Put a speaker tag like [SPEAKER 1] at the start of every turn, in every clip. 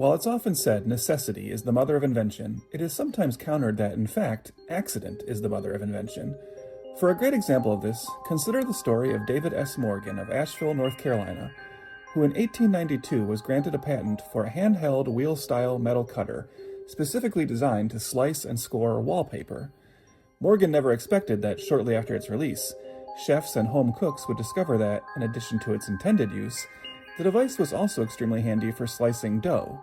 [SPEAKER 1] While it's often said necessity is the mother of invention, it is sometimes countered that, in fact, accident is the mother of invention. For a great example of this, consider the story of David S. Morgan of Asheville, North Carolina, who in 1892 was granted a patent for a handheld wheel-style metal cutter, specifically designed to slice and score wallpaper. Morgan never expected that shortly after its release, chefs and home cooks would discover that, in addition to its intended use, the device was also extremely handy for slicing dough.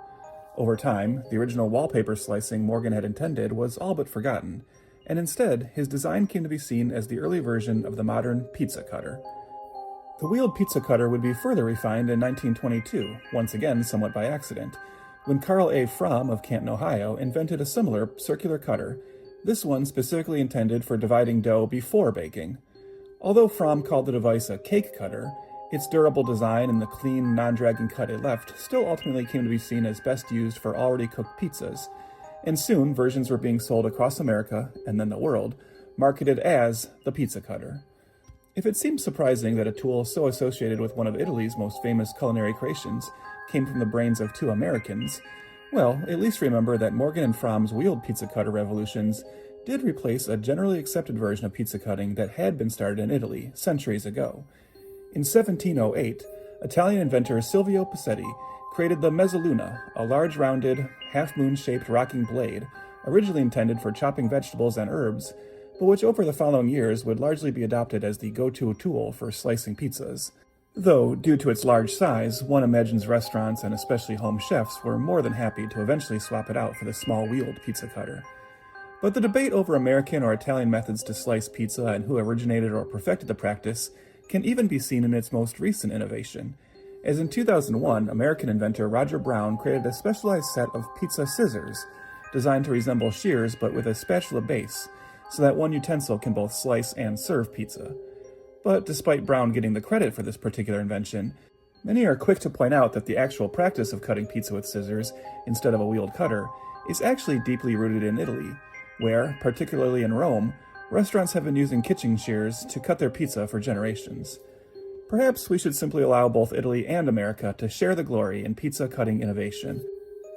[SPEAKER 1] Over time, the original wallpaper slicing Morgan had intended was all but forgotten, and instead, his design came to be seen as the early version of the modern pizza cutter. The wheeled pizza cutter would be further refined in 1922, once again somewhat by accident, when Carl A. Fromm of Canton, Ohio, invented a similar circular cutter, this one specifically intended for dividing dough before baking. Although Fromm called the device a cake cutter, its durable design and the clean, non-dragging cut it left still ultimately came to be seen as best used for already cooked pizzas, and soon versions were being sold across America, and then the world, marketed as the pizza cutter. If it seems surprising that a tool so associated with one of Italy's most famous culinary creations came from the brains of two Americans, well, at least remember that Morgan and Fromm's wheeled pizza cutter revolutions did replace a generally accepted version of pizza cutting that had been started in Italy centuries ago. In 1708, Italian inventor Silvio Paccetti created the mezzaluna, a large rounded, half-moon-shaped rocking blade, originally intended for chopping vegetables and herbs, but which over the following years would largely be adopted as the go-to tool for slicing pizzas. Though, due to its large size, one imagines restaurants and especially home chefs were more than happy to eventually swap it out for the small wheeled pizza cutter. But the debate over American or Italian methods to slice pizza and who originated or perfected the practice can even be seen in its most recent innovation, as in 2001, American inventor Roger Brown created a specialized set of pizza scissors, designed to resemble shears but with a spatula base, so that one utensil can both slice and serve pizza. But despite Brown getting the credit for this particular invention, many are quick to point out that the actual practice of cutting pizza with scissors, instead of a wheeled cutter, is actually deeply rooted in Italy, where, particularly in Rome, restaurants have been using kitchen shears to cut their pizza for generations. Perhaps we should simply allow both Italy and America to share the glory in pizza cutting innovation.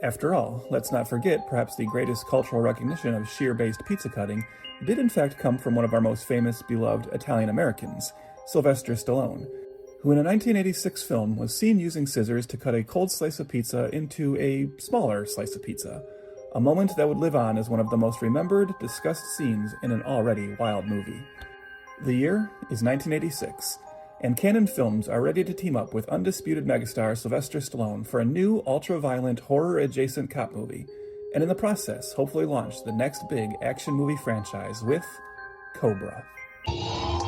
[SPEAKER 1] After all, let's not forget perhaps the greatest cultural recognition of shear-based pizza cutting did in fact come from one of our most famous, beloved Italian-Americans, Sylvester Stallone, who in a 1986 film was seen using scissors to cut a cold slice of pizza into a smaller slice of pizza, a moment that would live on as one of the most remembered, discussed scenes in an already wild movie. The year is 1986, and Cannon Films are ready to team up with undisputed megastar Sylvester Stallone for a new, ultra-violent, horror-adjacent cop movie, and in the process, hopefully launch the next big action movie franchise with Cobra.
[SPEAKER 2] 10,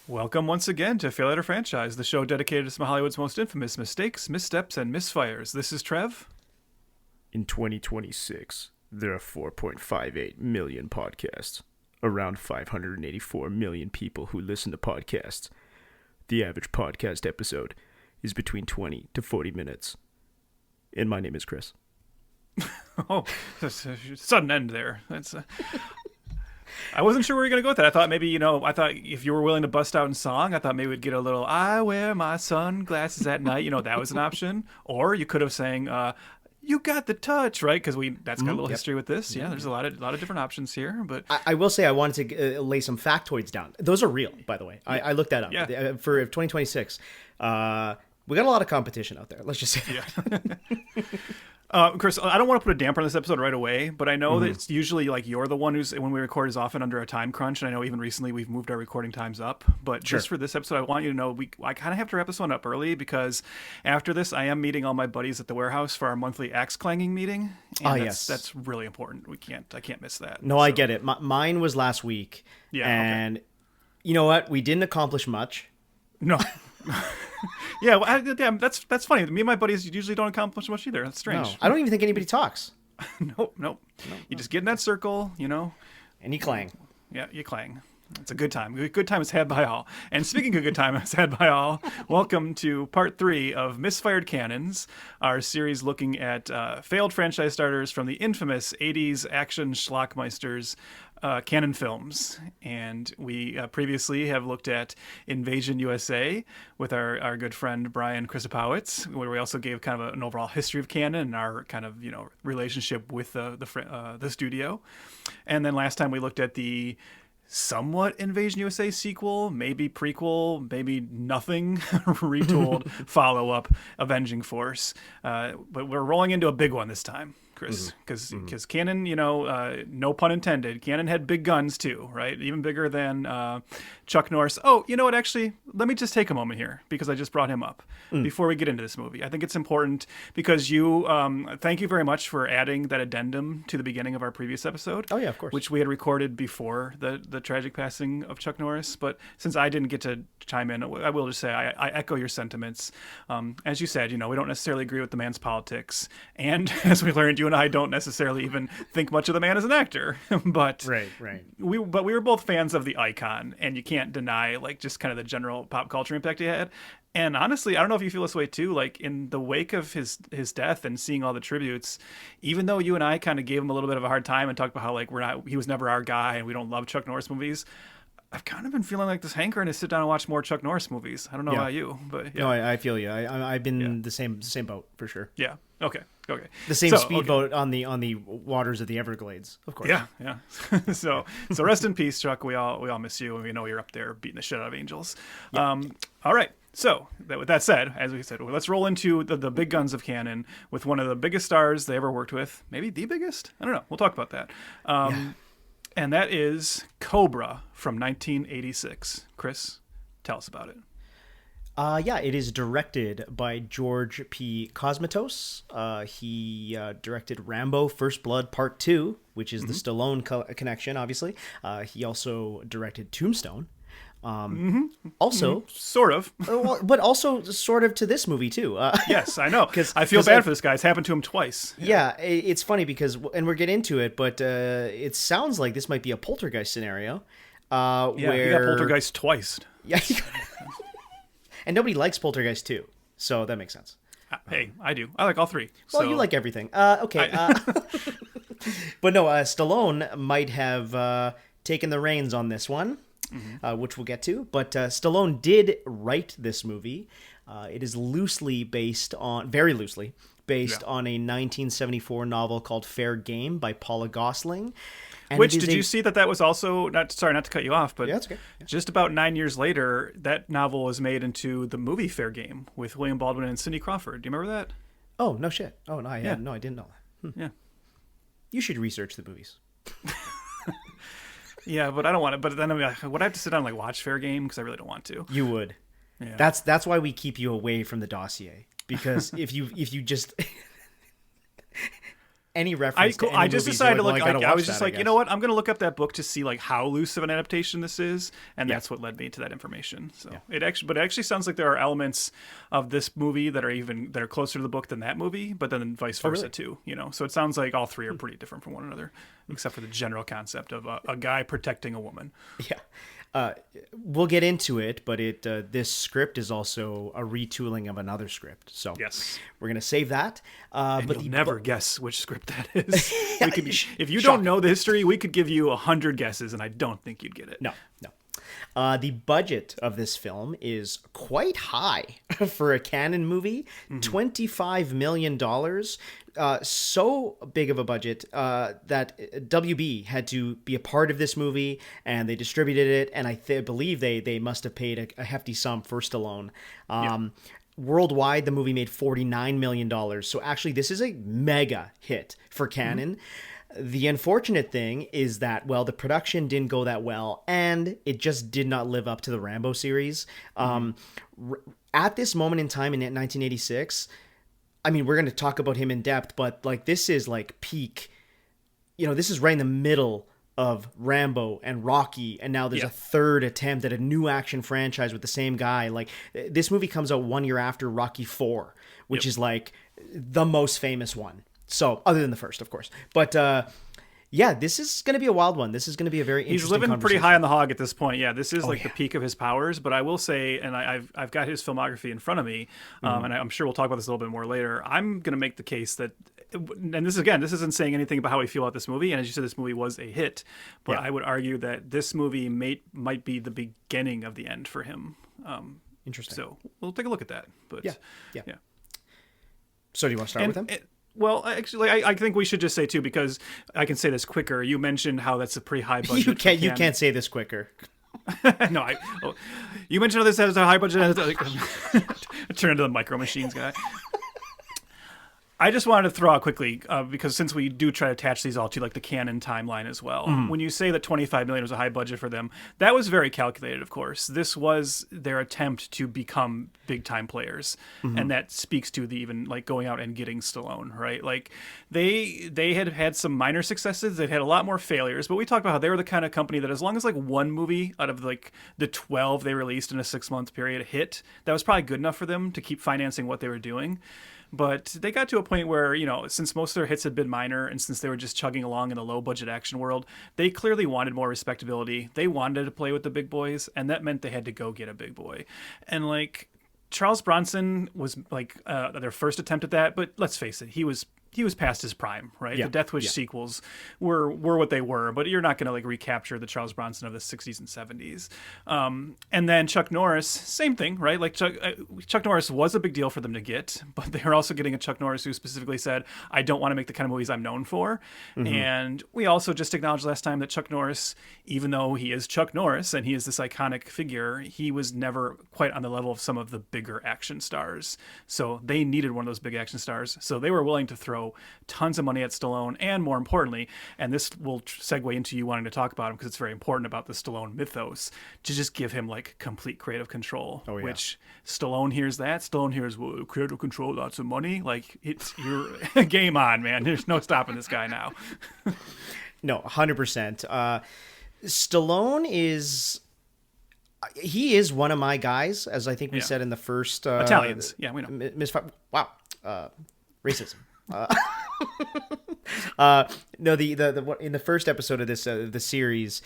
[SPEAKER 2] Welcome once again to Fail At a Franchise, the show dedicated to some of Hollywood's most infamous mistakes, missteps, and misfires. This is Trev.
[SPEAKER 3] In 2026, there are 4.58 million podcasts, around 584 million people who listen to podcasts. The average podcast episode is between 20 to 40 minutes. And my name is Chris.
[SPEAKER 2] Oh, that's a sudden end there. That's I wasn't sure where you were going to go with that. I thought maybe, I thought if you were willing to bust out in song, I thought maybe we'd get a little, I wear my sunglasses at night. That was an option. Or you could have sang, you got the touch, right? Because that's got a little history with this. Yeah, there's a lot of different options here. But
[SPEAKER 4] I will say I wanted to lay some factoids down. Those are real, by the way. I looked that up.
[SPEAKER 2] Yeah.
[SPEAKER 4] For 2026. We got a lot of competition out there. Let's just say that.
[SPEAKER 2] Yeah. Chris, I don't want to put a damper on this episode right away, but I know that it's usually like you're the one who's, when we record, is often under a time crunch. And I know even recently we've moved our recording times up. But just for this episode, I want you to know I kind of have to wrap this one up early because after this, I am meeting all my buddies at the warehouse for our monthly axe clanging meeting. And that's really important. I can't miss that.
[SPEAKER 4] No, I get it. Mine was last week.
[SPEAKER 2] Yeah.
[SPEAKER 4] And you know what? We didn't accomplish much.
[SPEAKER 2] No. Yeah, well, that's funny. Me and my buddies usually don't accomplish much either. That's strange.
[SPEAKER 4] No, I don't even think anybody talks.
[SPEAKER 2] Nope. You just get in that circle,
[SPEAKER 4] And you clang.
[SPEAKER 2] Yeah, you clang. It's a good time. Good time is had by all. And speaking of good time is had by all, welcome to part 3 of Misfired Cannons, our series looking at failed franchise starters from the infamous 80s action schlockmeisters Cannon films. And we previously have looked at Invasion USA with our good friend Brian Christopowitz, where we also gave kind of an overall history of Cannon and our kind of relationship with the studio. And then last time we looked at the somewhat Invasion USA sequel, maybe prequel, maybe nothing, retooled follow-up, Avenging Force. But we're rolling into a big one this time, Chris, because Cannon, no pun intended, Cannon had big guns too, right? Even bigger than Chuck Norris. Oh, you know what? Actually, let me just take a moment here because I just brought him up before we get into this movie. I think it's important because thank you very much for adding that addendum to the beginning of our previous episode.
[SPEAKER 4] Oh yeah, of course.
[SPEAKER 2] Which we had recorded before the tragic passing of Chuck Norris. But since I didn't get to chime in, I will just say I echo your sentiments. As you said, we don't necessarily agree with the man's politics, and as we learned, you and I don't necessarily even think much of the man as an actor. But
[SPEAKER 4] right.
[SPEAKER 2] We were both fans of the icon, and you can't deny just kind of the general pop culture impact he had. And honestly, I don't know if you feel this way too, in the wake of his death and seeing all the tributes, even though you and I kind of gave him a little bit of a hard time and talked about how he was never our guy and we don't love Chuck Norris movies, I've kind of been feeling like this hankering to sit down and watch more Chuck Norris movies. I don't know about you, but yeah.
[SPEAKER 4] No, I feel you. I've been the same boat for sure.
[SPEAKER 2] Yeah. Okay.
[SPEAKER 4] The same speedboat on the waters of the Everglades, of course.
[SPEAKER 2] Yeah. so rest in peace, Chuck. We all miss you, and we know you're up there beating the shit out of angels. Yeah. All right. So with that said, as we said, let's roll into the big guns of Cannon with one of the biggest stars they ever worked with. Maybe the biggest? I don't know. We'll talk about that. And that is Cobra from 1986. Chris, tell us about it.
[SPEAKER 4] It is directed by George P. Cosmatos. He directed Rambo: First Blood Part 2, which is the Stallone connection, obviously. He also directed Tombstone. Also,
[SPEAKER 2] sort of,
[SPEAKER 4] but also sort of to this movie too.
[SPEAKER 2] Yes, I know. Because I feel bad for this guy. It's happened to him twice.
[SPEAKER 4] Yeah, it's funny because, and we'll get into it, but it sounds like this might be a Poltergeist scenario.
[SPEAKER 2] Where he got Poltergeist twice.
[SPEAKER 4] Yeah, and nobody likes Poltergeist 2, so that makes sense.
[SPEAKER 2] Hey, I do. I like all three.
[SPEAKER 4] Well, you like everything. Okay. But no, Stallone might have taken the reins on this one. Which we'll get to. But Stallone did write this movie. It is very loosely based on a 1974 novel called Fair Game by Paula Gosling. And
[SPEAKER 2] which, did you see that was also, not to cut you off, but
[SPEAKER 4] yeah, that's okay. Yeah.
[SPEAKER 2] Just about 9 years later, that novel was made into the movie Fair Game with William Baldwin and Cindy Crawford. Do you remember that?
[SPEAKER 4] Oh, no shit. Oh, no, I didn't know that.
[SPEAKER 2] Yeah. You
[SPEAKER 4] should research the movies.
[SPEAKER 2] Yeah, but I don't want to. But then would I have to sit down and watch Fair Game? Because I really don't want to.
[SPEAKER 4] You would. Yeah. That's why we keep you away from the dossier. Because if you just any reference to any
[SPEAKER 2] I just
[SPEAKER 4] movies,
[SPEAKER 2] decided to
[SPEAKER 4] look.
[SPEAKER 2] I was just like, you know what? I'm going to look up that book to see how loose of an adaptation this is, and that's what led me to that information. So it actually sounds like there are elements of this movie that are closer to the book than that movie, but then vice versa too. So it sounds like all three are pretty different from one another, except for the general concept of a guy protecting a woman.
[SPEAKER 4] Yeah. We'll get into it, but this script is also a retooling of another script. So
[SPEAKER 2] yes,
[SPEAKER 4] we're gonna save that.
[SPEAKER 2] But you'll never guess which script that is. If you don't know the history, we could give you 100 guesses, and I don't think you'd get it.
[SPEAKER 4] No. The budget of this film is quite high for a Cannon movie, $25 million. So big of a budget that WB had to be a part of this movie, and they distributed it, and I believe they must have paid a hefty sum for Stallone. Worldwide, the movie made $49 million. So actually, this is a mega hit for Cannon. The unfortunate thing is that, the production didn't go that well, and it just did not live up to the Rambo series. At this moment in time in 1986, I mean, we're going to talk about him in depth, but this is peak. This is right in the middle of Rambo and Rocky, and now there's a third attempt at a new action franchise with the same guy. This movie comes out 1 year after Rocky IV, which is the most famous one. So, other than the first, of course. But, Yeah, this is going to be a wild one. This is going to be a very interesting
[SPEAKER 2] He's living pretty
[SPEAKER 4] conversation.
[SPEAKER 2] high on the hog at this point. Yeah, this is the
[SPEAKER 4] yeah.
[SPEAKER 2] peak of his powers. But I will say, and I've got his filmography in front of me, and I'm sure we'll talk about this a little bit more later. I'm going to make the case that, and this isn't saying anything about how we feel about this movie. And as you said, this movie was a hit, but I would argue that this movie might be the beginning of the end for him.
[SPEAKER 4] Interesting.
[SPEAKER 2] So we'll take a look at that. But
[SPEAKER 4] Yeah.
[SPEAKER 2] yeah.
[SPEAKER 4] So do you want to start with him?
[SPEAKER 2] Well, actually, I think we should just say too, because I can say this quicker. You mentioned how that's a pretty high budget.
[SPEAKER 4] You can't say this quicker.
[SPEAKER 2] No, you mentioned how this has a high budget. Turn into the Micro Machines guy. I just wanted to throw out quickly, because since we do try to attach these all to like the canon timeline as well, when you say that $25 million was a high budget for them, that was very calculated, of course. This was their attempt to become big time players. And that speaks to the even like going out and getting Stallone, right? Like they had some minor successes. They've had a lot more failures, but we talked about how they were the kind of company that as long as like one movie out of like the 12 they released in a 6-month period hit, that was probably good enough for them to keep financing what they were doing. But they got to a point where, since most of their hits had been minor and since they were just chugging along in the low budget action world, they clearly wanted more respectability. They wanted to play with the big boys, and that meant they had to go get a big boy. And like Charles Bronson was like their first attempt at that, but let's face it, he was past his prime, right?
[SPEAKER 4] Yeah.
[SPEAKER 2] The Death Wish sequels were what they were, but you're not going to like recapture the Charles Bronson of the 60s and 70s. And then Chuck Norris, same thing, right? Like Chuck Norris was a big deal for them to get, but they were also getting a Chuck Norris who specifically said, I don't want to make the kind of movies I'm known for. And we also just acknowledged last time that Chuck Norris, even though he is Chuck Norris and he is this iconic figure, he was never quite on the level of some of the bigger action stars. So they needed one of those big action stars. So they were willing to throw tons of money at Stallone, and more importantly, and this will segue into you wanting to talk about him because it's very important about the Stallone mythos, to just give him like complete creative control. Which Stallone hears that. Stallone hears, well, creative control, lots of money. Like you're game on, man. There's no stopping this guy now.
[SPEAKER 4] No, 100%. Stallone is one of my guys, as I think we said in the first
[SPEAKER 2] Italians. Yeah, we know.
[SPEAKER 4] Wow. Racism. No, the in the first episode of this the series,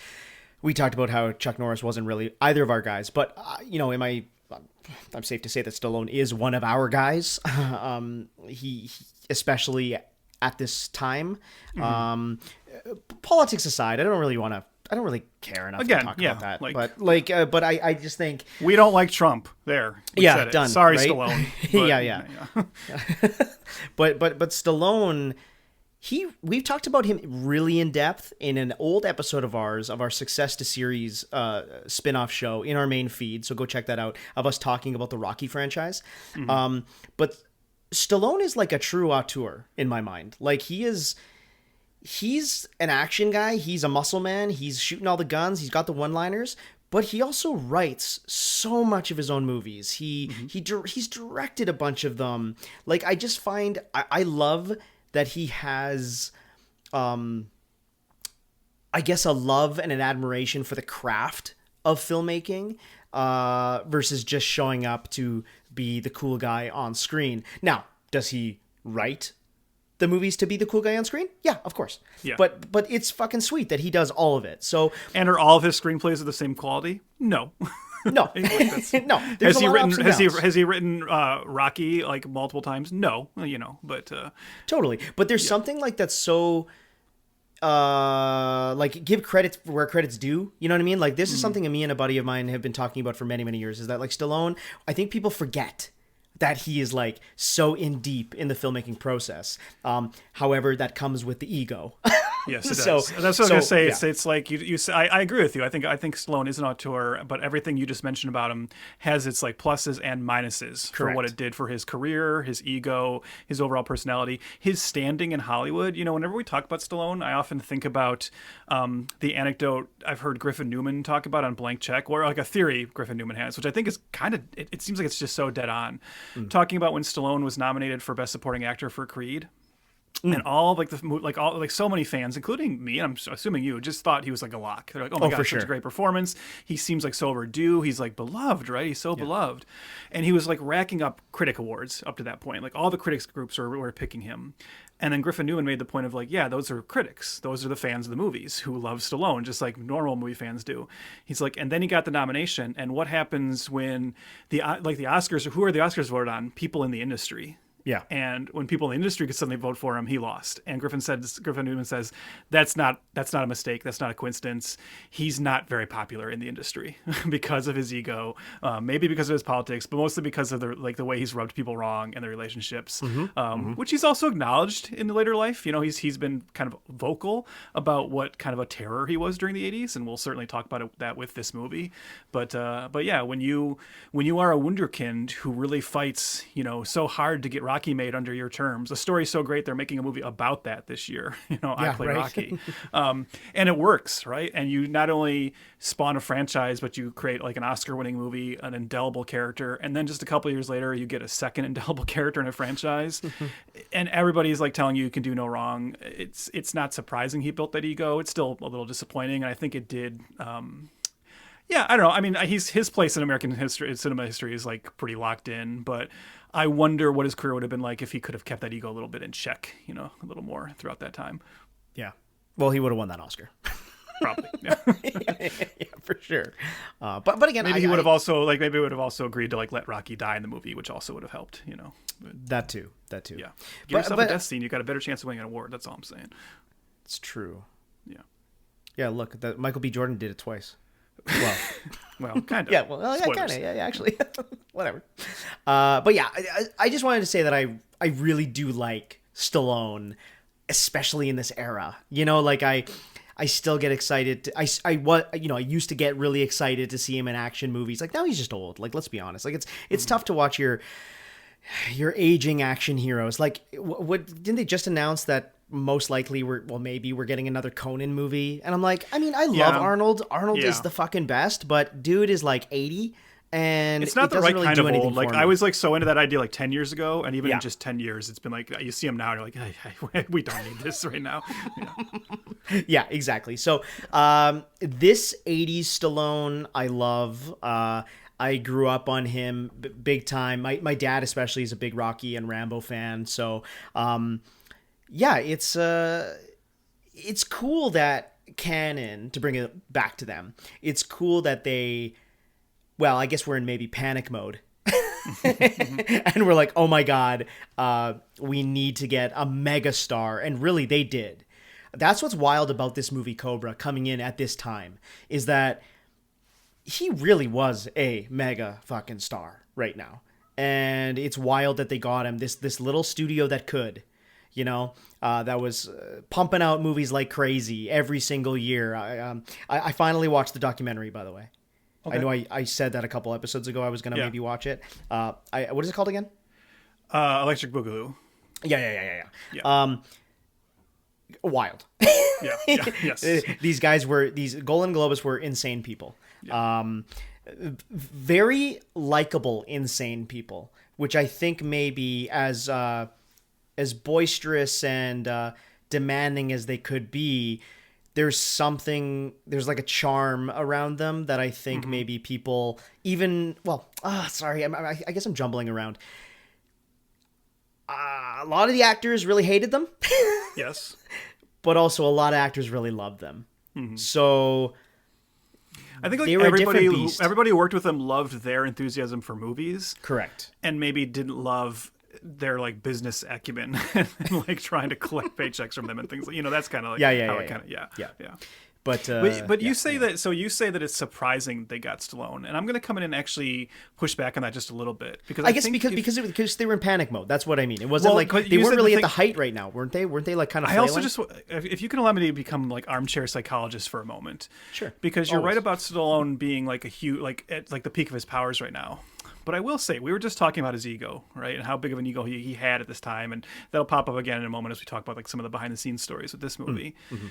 [SPEAKER 4] we talked about how Chuck Norris wasn't really either of our guys, but I'm safe to say that Stallone is one of our guys. He especially at this time. Politics aside, I don't really care enough to talk about that. But I just think
[SPEAKER 2] we don't like Trump. There, we said it.
[SPEAKER 4] Done.
[SPEAKER 2] Sorry,
[SPEAKER 4] right?
[SPEAKER 2] Stallone.
[SPEAKER 4] But, but Stallone, we've talked about him really in depth in an old episode of our Success to Series spin-off show in our main feed. So go check that out, of us talking about the Rocky franchise. But Stallone is like a true auteur in my mind. Like he's an action guy. He's a muscle man. He's shooting all the guns. He's got the one-liners, but he also writes so much of his own movies. He's directed a bunch of them. Like I just find I love that he has, I guess, a love and an admiration for the craft of filmmaking, versus just showing up to be the cool guy on screen. Now, does he write the movies to be the cool guy on screen? Yeah, of course.
[SPEAKER 2] Yeah.
[SPEAKER 4] But it's fucking sweet that he does all of it. So,
[SPEAKER 2] and are all of his screenplays of the same quality? No.
[SPEAKER 4] No. No.
[SPEAKER 2] Has he written Rocky like multiple times? No. But
[SPEAKER 4] totally. But there's something like that's so like give credit where credit's due. You know what I mean? Like this is something me and a buddy of mine have been talking about for many, many years, is that like Stallone, I think people forget that he is like so in deep in the filmmaking process. However, that comes with the ego.
[SPEAKER 2] Yes, it does. So that's what I was going to say. It's like I agree with you. I think Stallone is an auteur, but everything you just mentioned about him has its like pluses and minuses for what it did for his career, his ego, his overall personality, his standing in Hollywood. Whenever we talk about Stallone, I often think about the anecdote I've heard Griffin Newman talk about on Blank Check, or like a theory Griffin Newman has, which I think is kind of, it seems like it's just so dead on. Talking about when Stallone was nominated for Best Supporting Actor for Creed. And all so many fans, including me, and I'm assuming you, just thought he was like a lock. They're like, "Oh my god, such a great performance! He seems like so overdue. He's like beloved, right? He's so beloved." And he was like racking up critic awards up to that point. Like all the critics groups were picking him. And then Griffin Newman made the point of like, yeah, those are critics. Those are the fans of the movies who love Stallone, just like normal movie fans do. He's like, and then he got the nomination. And what happens when the Oscars, who are the Oscars voted on? People in the industry.
[SPEAKER 4] Yeah.
[SPEAKER 2] And when people in the industry could suddenly vote for him, he lost. And Griffin Newman says, that's not a mistake. That's not a coincidence. He's not very popular in the industry because of his ego, maybe because of his politics, but mostly because of the way he's rubbed people wrong and their relationships, which he's also acknowledged in the later life. You know, he's been kind of vocal about what kind of a terror he was during the 80s, and we'll certainly talk about that with this movie. But yeah, when you are a wunderkind who really fights, you know, so hard to get Rocky made under your terms. The story's so great they're making a movie about that this year. You know, I play Rocky. And it works, right? And you not only spawn a franchise, but you create like an Oscar-winning movie, an indelible character, and then just a couple of years later you get a second indelible character in a franchise. And everybody's like telling you can do no wrong. It's not surprising he built that ego. It's still a little disappointing, and I think it did yeah, I don't know. I mean, his place in American history, cinema history, is like pretty locked in. But I wonder what his career would have been like if he could have kept that ego a little bit in check, you know, a little more throughout that time.
[SPEAKER 4] Yeah. Well, he would have won that Oscar.
[SPEAKER 2] Probably. Yeah.
[SPEAKER 4] Yeah, for sure. But again,
[SPEAKER 2] maybe he would have also agreed to like let Rocky die in the movie, which also would have helped, you know.
[SPEAKER 4] That too.
[SPEAKER 2] Yeah. Give yourself a death scene, you got a better chance of winning an award. That's all I'm saying.
[SPEAKER 4] It's true.
[SPEAKER 2] Yeah.
[SPEAKER 4] Yeah. Look, Michael B. Jordan did it twice.
[SPEAKER 2] Well, kind of.
[SPEAKER 4] Yeah, well, yeah, kind of. Yeah, actually. Whatever. But yeah, I just wanted to say that I really do like Stallone, especially in this era. You know, like I still get excited. I used to get really excited to see him in action movies. Like now he's just old. Like let's be honest. Like it's tough to watch your aging action heroes. Like what didn't they just announce that most likely maybe we're getting another Conan movie? And I'm like, I mean, I love Arnold. Arnold is the fucking best, but dude is like 80 and
[SPEAKER 2] it's not the right
[SPEAKER 4] really
[SPEAKER 2] kind of old. Like
[SPEAKER 4] me.
[SPEAKER 2] I was like so into that idea like 10 years ago, and even in just 10 years it's been like you see him now and you're like, hey, we don't need this right now.
[SPEAKER 4] Yeah, exactly. So this 80s Stallone I love. I grew up on him big time. My dad especially is a big Rocky and Rambo fan. So yeah, it's cool that Canon, to bring it back to them, it's cool that they, well, I guess we're in maybe panic mode. And we're like, oh my God, we need to get a megastar. And really, they did. That's what's wild about this movie, Cobra, coming in at this time, is that he really was a mega fucking star right now. And it's wild that they got him, this little studio that could. You know, that was pumping out movies like crazy every single year. I finally watched the documentary, by the way. Okay. I know I said that a couple episodes ago. I was going to maybe watch it. What is it called again?
[SPEAKER 2] Electric Boogaloo.
[SPEAKER 4] Yeah. Wild.
[SPEAKER 2] Yes.
[SPEAKER 4] These Golden Globus were insane people. Yeah. Very likable, insane people, which I think maybe as boisterous and demanding as they could be, there's like a charm around them that I think maybe people I guess I'm jumbling around. A lot of the actors really hated them.
[SPEAKER 2] Yes.
[SPEAKER 4] But also a lot of actors really loved them. Mm-hmm. So
[SPEAKER 2] I think like everybody who worked with them loved their enthusiasm for movies.
[SPEAKER 4] Correct.
[SPEAKER 2] And maybe didn't love their like business acumen and like trying to collect paychecks from them and things like, you know, that's kind of like yeah. But you say that, so you say that it's surprising they got Stallone, and I'm going to come in and actually push back on that just a little bit because I guess
[SPEAKER 4] because they were in panic mode. That's what I mean. It wasn't like they weren't really at the height right now, weren't they? Weren't they like kind of?
[SPEAKER 2] I also just, if you can allow me to become like armchair psychologist for a moment,
[SPEAKER 4] sure.
[SPEAKER 2] Because you're right about Stallone being like a huge, like at like the peak of his powers right now. But I will say, we were just talking about his ego, right? And how big of an ego he had at this time. And that'll pop up again in a moment as we talk about like some of the behind the scenes stories with this movie. Mm-hmm.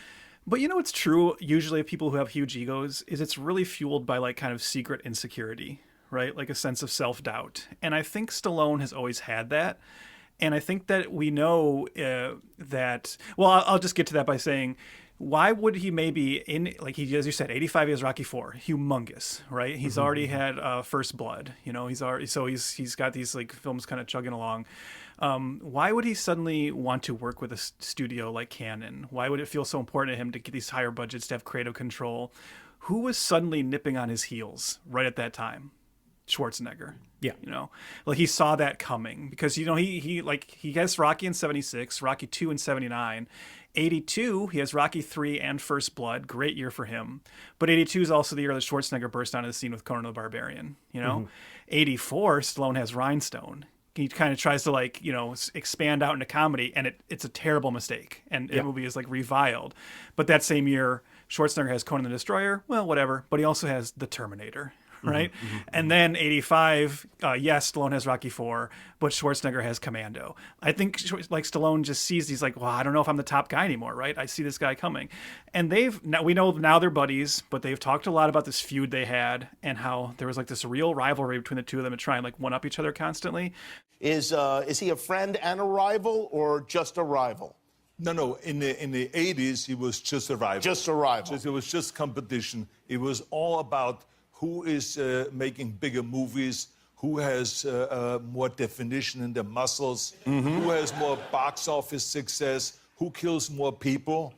[SPEAKER 2] But you know what's true usually of people who have huge egos is it's really fueled by like kind of secret insecurity, right? Like a sense of self-doubt. And I think Stallone has always had that. And I think that we know that, well, I'll just get to that by saying why would he maybe as you said, 85 he has Rocky 4, humongous, right? He's already had First Blood, he's got these like films kind of chugging along. Why would he suddenly want to work with a studio like Cannon? Why would it feel so important to him to get these higher budgets, to have creative control? Who was suddenly nipping on his heels right at that time? Schwarzenegger.
[SPEAKER 4] Yeah.
[SPEAKER 2] Like he saw that coming because, he has Rocky in 76, Rocky 2 in 79, 82, he has Rocky 3 and First Blood. Great year for him. But 82 is also the year that Schwarzenegger burst onto the scene with Conan the Barbarian, 84, Stallone has Rhinestone. He kind of tries to expand out into comedy, and it's a terrible mistake. And the movie is reviled. But that same year, Schwarzenegger has Conan the Destroyer. Well, whatever. But he also has The Terminator. Right. And then 85, yes, Stallone has Rocky 4, but Schwarzenegger has Commando. I think Stallone just sees, he's like, well, I don't know if I'm the top guy anymore. Right. I see this guy coming. And we know now they're buddies, but they've talked a lot about this feud they had and how there was this real rivalry between the two of them to try and one up each other constantly.
[SPEAKER 5] Is he a friend and a rival or just a rival?
[SPEAKER 6] No. In the 80s, he was just a rival.
[SPEAKER 5] Just a rival.
[SPEAKER 6] It was just competition. It was all about who is making bigger movies, who has more definition in their muscles, who has more box office success, who kills more people,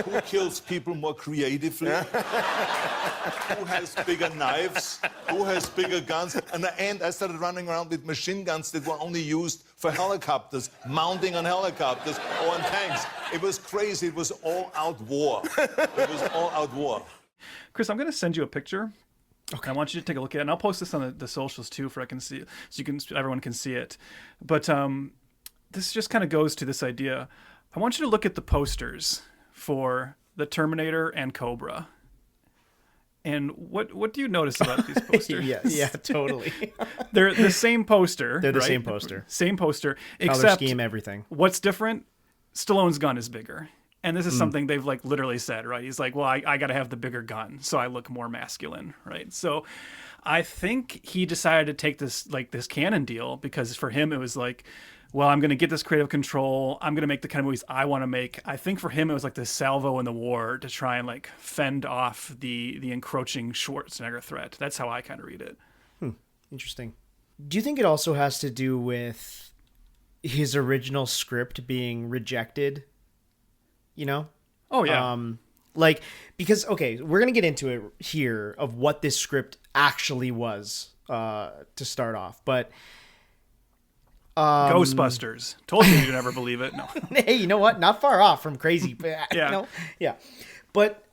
[SPEAKER 6] who kills people more creatively, who has bigger knives, who has bigger guns. And at the end, I started running around with machine guns that were only used for helicopters, mounting on helicopters or on tanks. It was crazy. It was all-out war. It was all-out war.
[SPEAKER 2] Chris, I'm going to send you a picture. Okay. I want you to take a look at it, and I'll post this on the socials too, for I can see, everyone can see it. But this just kind of goes to this idea. I want you to look at the posters for the Terminator and Cobra. And what do you notice about these posters?
[SPEAKER 4] yeah, totally.
[SPEAKER 2] They're the same poster.
[SPEAKER 4] They're the
[SPEAKER 2] right?
[SPEAKER 4] same poster.
[SPEAKER 2] Same poster.
[SPEAKER 4] Color
[SPEAKER 2] Except
[SPEAKER 4] scheme, everything.
[SPEAKER 2] What's different? Stallone's gun is bigger. And this is something they've literally said, right? He's like, well, I got to have the bigger gun, so I look more masculine, right? So I think he decided to take this Cannon deal because for him it was well, I'm going to get this creative control. I'm going to make the kind of movies I want to make. I think for him it was the salvo in the war to try and fend off the encroaching Schwarzenegger threat. That's how I kind of read it.
[SPEAKER 4] Interesting. Do you think it also has to do with his original script being rejected?
[SPEAKER 2] Oh yeah.
[SPEAKER 4] Because we're gonna get into it here of what this script actually was to start off, but
[SPEAKER 2] Ghostbusters. Told you you'd never believe it. No.
[SPEAKER 4] Hey, you know what? Not far off from crazy.
[SPEAKER 2] Yeah.
[SPEAKER 4] Yeah. But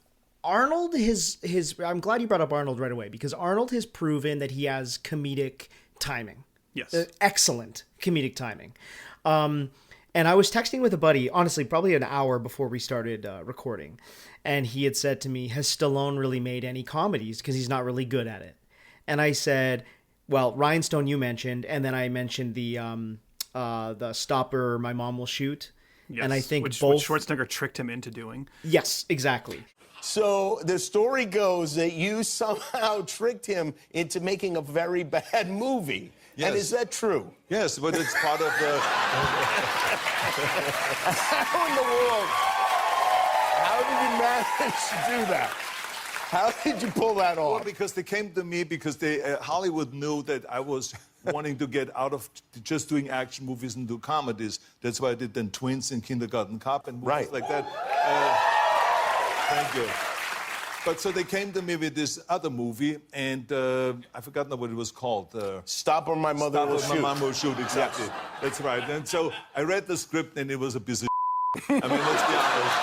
[SPEAKER 4] Arnold, I'm glad you brought up Arnold right away because Arnold has proven that he has comedic timing.
[SPEAKER 2] Yes.
[SPEAKER 4] Excellent comedic timing. And I was texting with a buddy, honestly, probably an hour before we started recording. And he had said to me, has Stallone really made any comedies? Because he's not really good at it. And I said, well, Rhinestone you mentioned. And then I mentioned the Stopper, My Mom Will Shoot.
[SPEAKER 2] Yes,
[SPEAKER 4] and I think
[SPEAKER 2] which
[SPEAKER 4] both...
[SPEAKER 2] Schwarzenegger tricked him into doing.
[SPEAKER 4] Yes, exactly.
[SPEAKER 5] So the story goes that you somehow tricked him into making a very bad movie. Yes. And is that true?
[SPEAKER 6] Yes, but it's part of the...
[SPEAKER 5] How in the world? How did you manage to do that? How did you pull that off?
[SPEAKER 6] Well, because they came to me because Hollywood knew that I was wanting to get out of just doing action movies and do comedies. That's why I did then Twins and Kindergarten Cop and movies like that. Thank you. But so they came to me with this other movie, and I forgot what it was called.
[SPEAKER 5] Stop or My Mother Will Shoot.
[SPEAKER 6] Stop or My Mom Will Shoot, exactly. Yes. That's right. And so I read the script, and it was a piece of I mean, let's be honest.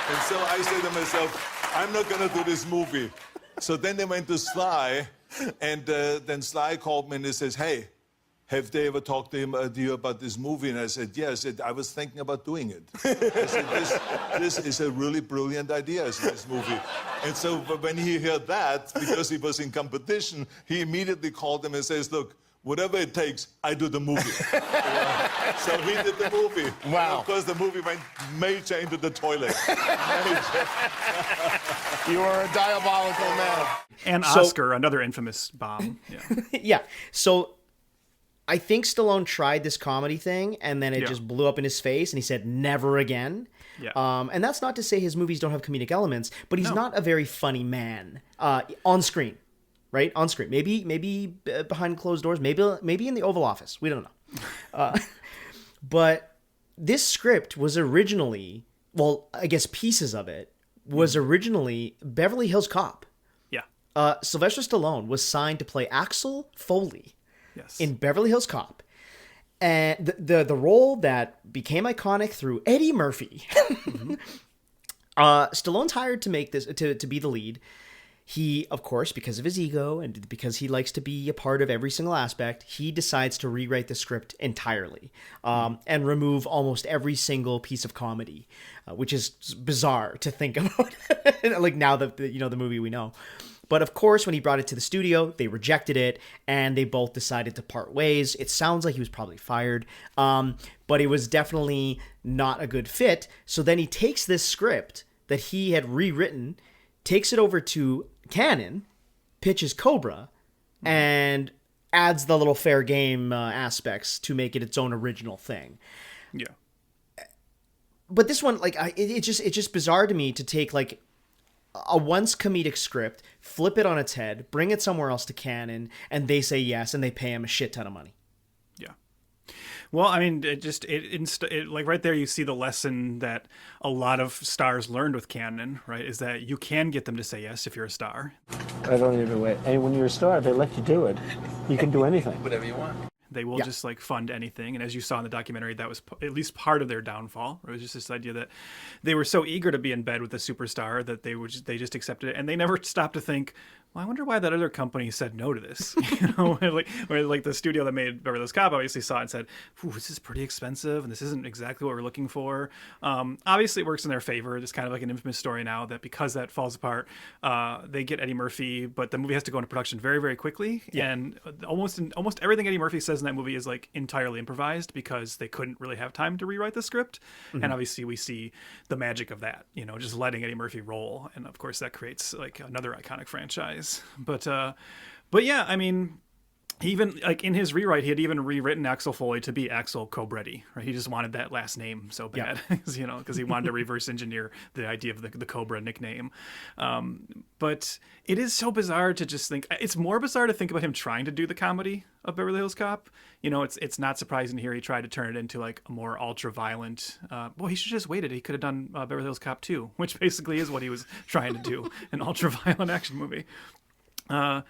[SPEAKER 6] And so I said to myself, I'm not going to do this movie. So then they went to Sly, and then Sly called me, and he says, hey, have they ever talked to you about this movie? And I said, yeah. I said, I was thinking about doing it. I said, this is a really brilliant idea, I said, this movie. And so when he heard that, because he was in competition, he immediately called him and says, look, whatever it takes, I do the movie. So he did the movie.
[SPEAKER 5] Wow.
[SPEAKER 6] And of course, the movie went major into the toilet.
[SPEAKER 5] You are a diabolical man.
[SPEAKER 2] And Oscar, another infamous bomb. Yeah.
[SPEAKER 4] Yeah. So I think Stallone tried this comedy thing, and then it just blew up in his face, and he said, never again.
[SPEAKER 2] Yeah.
[SPEAKER 4] And that's not to say his movies don't have comedic elements, but he's not a very funny man on screen, right? On screen, maybe behind closed doors, maybe in the Oval Office. We don't know. But this script was originally, well, I guess pieces of it was originally Beverly Hills Cop.
[SPEAKER 2] Yeah.
[SPEAKER 4] Sylvester Stallone was signed to play Axel Foley in Beverly Hills Cop. And the role that became iconic through Eddie Murphy. Stallone's hired to make this to be the lead. He, of course, because of his ego and because he likes to be a part of every single aspect, he decides to rewrite the script entirely and remove almost every single piece of comedy, which is bizarre to think about. Like now that the movie we know. But of course, when he brought it to the studio, they rejected it, and they both decided to part ways. It sounds like he was probably fired, but it was definitely not a good fit. So then he takes this script that he had rewritten, takes it over to Cannon, pitches Cobra, and adds the little fair game aspects to make it its own original thing.
[SPEAKER 2] Yeah.
[SPEAKER 4] But this one, like, it's just bizarre to me to take like a once comedic script, flip it on its head, bring it somewhere else to Canon, and they say yes, and they pay him a shit ton of money.
[SPEAKER 2] Yeah. Well, I mean, it like right there, you see the lesson that a lot of stars learned with Canon, right? Is that you can get them to say yes if you're a star.
[SPEAKER 7] I don't even wait. And when you're a star, they let you do it. You can do anything.
[SPEAKER 8] Whatever you want.
[SPEAKER 2] They will just like fund anything. And as you saw in the documentary, that was at least part of their downfall. It was just this idea that they were so eager to be in bed with a superstar that they just accepted it. And they never stopped to think, well, I wonder why that other company said no to this. Like the studio that made Beverly Hills Cop obviously saw it and said, ooh, this is pretty expensive and this isn't exactly what we're looking for. Obviously it works in their favor. It's kind of like an infamous story now that because that falls apart, they get Eddie Murphy, but the movie has to go into production very, very quickly. Yeah. And almost everything Eddie Murphy says in that movie is like entirely improvised because they couldn't really have time to rewrite the script. Mm-hmm. And obviously we see the magic of that, just letting Eddie Murphy roll. And of course that creates like another iconic franchise. But yeah, I mean, even like in his rewrite, he had even rewritten Axel Foley to be Axel Cobretti, right? He just wanted that last name so bad, because he wanted to reverse engineer the idea of the Cobra nickname. But it is so bizarre to just think. It's more bizarre to think about him trying to do the comedy of Beverly Hills Cop. It's not surprising to hear he tried to turn it into like a more ultra violent. Well, he should have just waited. He could have done Beverly Hills Cop 2, which basically is what he was trying to do, an ultra violent action movie. It's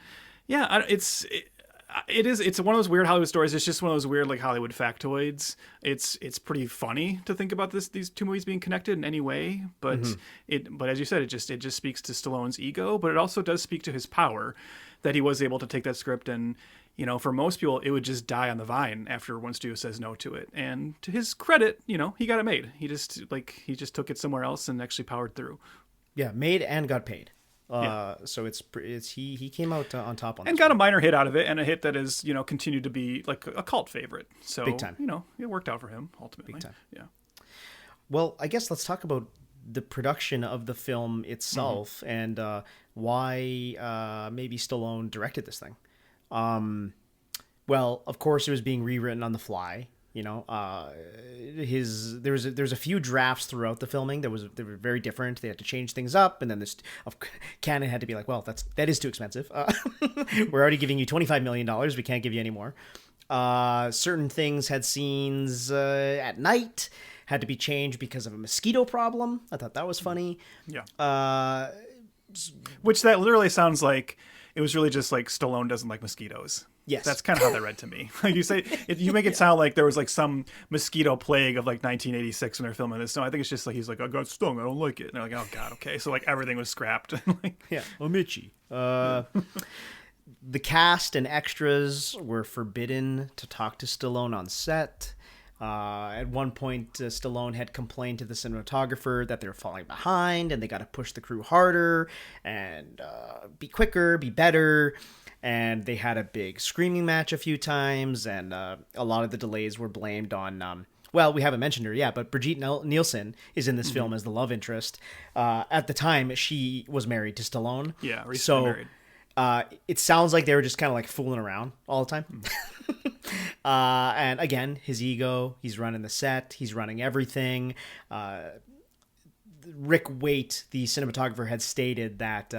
[SPEAKER 2] one of those weird Hollywood stories. It's just one of those weird like Hollywood factoids. It's pretty funny to think about these two movies being connected in any way, but but as you said, it just speaks to Stallone's ego, but it also does speak to his power that he was able to take that script and for most people it would just die on the vine after one studio says no to it. And to his credit, he got it made. He just took it somewhere else and actually powered through.
[SPEAKER 4] Yeah, made and got paid. So he came out on top on
[SPEAKER 2] and got a minor hit out of it, and a hit that is continued to be like a cult favorite. So
[SPEAKER 4] big time.
[SPEAKER 2] It worked out for him ultimately.
[SPEAKER 4] Big time.
[SPEAKER 2] Yeah.
[SPEAKER 4] Well, I guess let's talk about the production of the film itself and why maybe Stallone directed this thing. Well, of course, it was being rewritten on the fly. There's a few drafts throughout the filming they were very different. They had to change things up, and then Canon had to be like, well, that is too expensive. We're already giving you $25 million. We can't give you any more. Certain things had scenes at night, had to be changed because of a mosquito problem. I thought that was funny.
[SPEAKER 2] Yeah. Which that literally sounds like it was really just like Stallone doesn't like mosquitoes.
[SPEAKER 4] Yes.
[SPEAKER 2] That's kind of how that read to me. Like you say, you make it sound like there was like some mosquito plague of like 1986 when they're filming this. No, I think it's just like he's like, I got stung, I don't like it. And they're like, oh God, okay. So like everything was scrapped.
[SPEAKER 4] Yeah, I'm itchy. The cast and extras were forbidden to talk to Stallone on set. At one point, Stallone had complained to the cinematographer that they were falling behind and they got to push the crew harder and be quicker, be better. And they had a big screaming match a few times, and a lot of the delays were blamed on, well, we haven't mentioned her yet, but Brigitte Nielsen is in this film as the love interest. At the time, she was married to Stallone.
[SPEAKER 2] Yeah, recently
[SPEAKER 4] married. It sounds like they were just kind of like fooling around all the time. And again, his ego, he's running the set, he's running everything. Rick Waite, the cinematographer, had stated that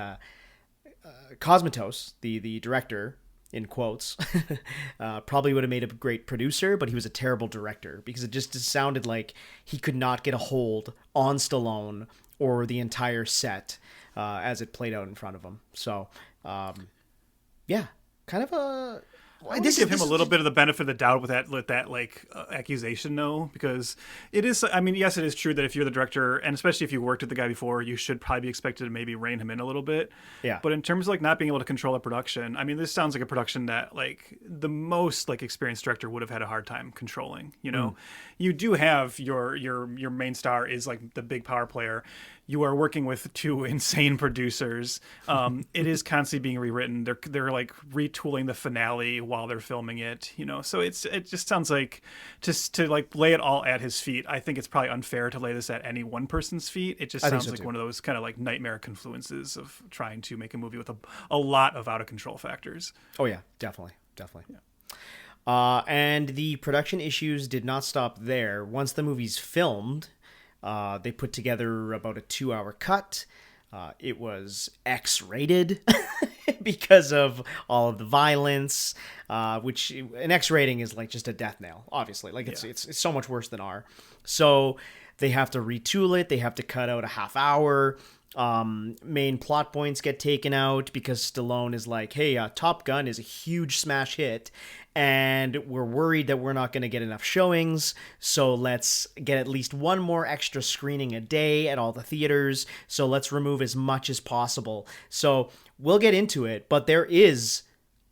[SPEAKER 4] Cosmatos, the director, in quotes, probably would have made a great producer, but he was a terrible director because it just sounded like he could not get a hold on Stallone or the entire set as it played out in front of him. So, yeah, kind of a...
[SPEAKER 2] I would give him a little bit of the benefit of the doubt with that accusation, though, because it is. I mean, yes, it is true that if you're the director, and especially if you worked with the guy before, you should probably be expected to maybe rein him in a little bit.
[SPEAKER 4] Yeah.
[SPEAKER 2] But in terms of like not being able to control the production, I mean, this sounds like a production that like the most like experienced director would have had a hard time controlling. You know, you do have your main star is like the big power player. You are working with two insane producers. It is constantly being rewritten. They're like retooling the finale while they're filming it, you know. So it just sounds like just to like lay it all at his feet. I think it's probably unfair to lay this at any one person's feet. It just sounds like one of those kind of like nightmare confluences of trying to make a movie with a lot of out of control factors.
[SPEAKER 4] Oh yeah, definitely. Yeah. And the production issues did not stop there. Once the movie's filmed, they put together about a 2-hour cut. It was X-rated because of all of the violence, which an X rating is like just a death nail, obviously. Like it's so much worse than R. So they have to retool it. They have to cut out a half hour. Main plot points get taken out because Stallone is like, hey, Top Gun is a huge smash hit, and we're worried that we're not going to get enough showings, so let's get at least one more extra screening a day at all the theaters, so let's remove as much as possible. So we'll get into it, but there is...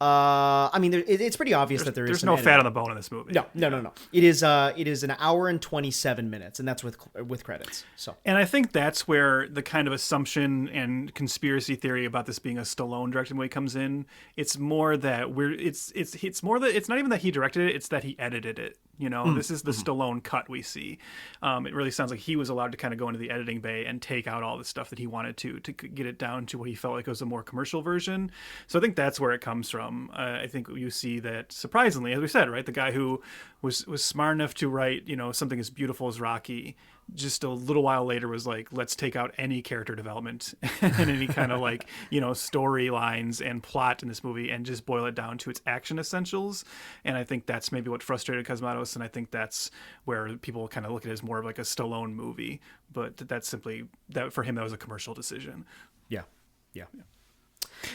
[SPEAKER 4] I mean, it's pretty obvious that
[SPEAKER 2] there's no fat on the bone in this movie.
[SPEAKER 4] No. It is an hour and 27 minutes, and that's with credits. So,
[SPEAKER 2] and I think that's where the kind of assumption and conspiracy theory about this being a Stallone directed movie comes in. It's more that it's more that it's not even that he directed it; it's that he edited it. You know, this is the Stallone cut we see. It really sounds like he was allowed to kind of go into the editing bay and take out all the stuff that he wanted to get it down to what he felt like was a more commercial version. So I think that's where it comes from. I think you see that, surprisingly, as we said, right, the guy who was smart enough to write, you know, something as beautiful as Rocky, just a little while later was like, let's take out any character development and any kind of like, you know, storylines and plot in this movie and just boil it down to its action essentials. And I think that's maybe what frustrated Cosmatos, and I think that's where people kind of look at it as more of like a Stallone movie. But that's simply that for him, that was a commercial decision.
[SPEAKER 4] Yeah.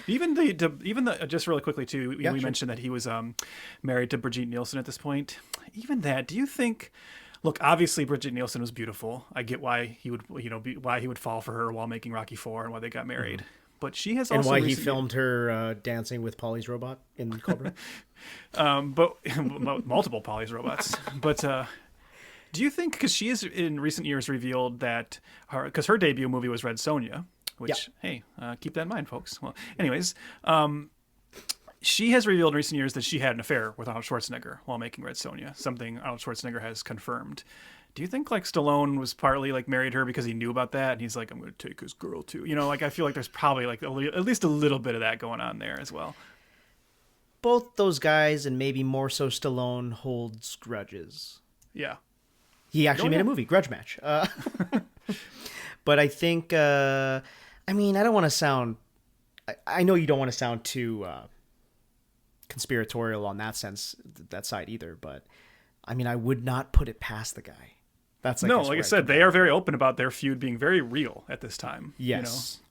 [SPEAKER 2] Even the just really quickly too, we mentioned that he was married to Brigitte Nielsen at this point. Even that, do you think? Look, obviously Brigitte Nielsen was beautiful. I get why he would, you know, why he would fall for her while making Rocky IV and why they got married. But she has also
[SPEAKER 4] and why he filmed her dancing with Polly's robot in Cobra.
[SPEAKER 2] But multiple Polly's robots. But do you think, because she has in recent years revealed that because her debut movie was Red Sonja, which hey, keep that in mind, folks. Well, anyways. She has revealed in recent years that she had an affair with Arnold Schwarzenegger while making Red Sonja, something Arnold Schwarzenegger has confirmed. Do you think like Stallone was partly like married her because he knew about that and he's like, I'm going to take his girl too? You know, like I feel like there's probably like at least a little bit of that going on there as well.
[SPEAKER 4] Both those guys, and maybe more so Stallone, holds grudges.
[SPEAKER 2] Yeah.
[SPEAKER 4] He actually made a movie, Grudge Match. But I think, I mean, I don't want to sound... I know you don't want to sound too... conspiratorial on that side either, but I mean, I would not put it past the guy. That's like
[SPEAKER 2] I said, they are very open about their feud being very real at this time.
[SPEAKER 4] Yes.
[SPEAKER 2] You know?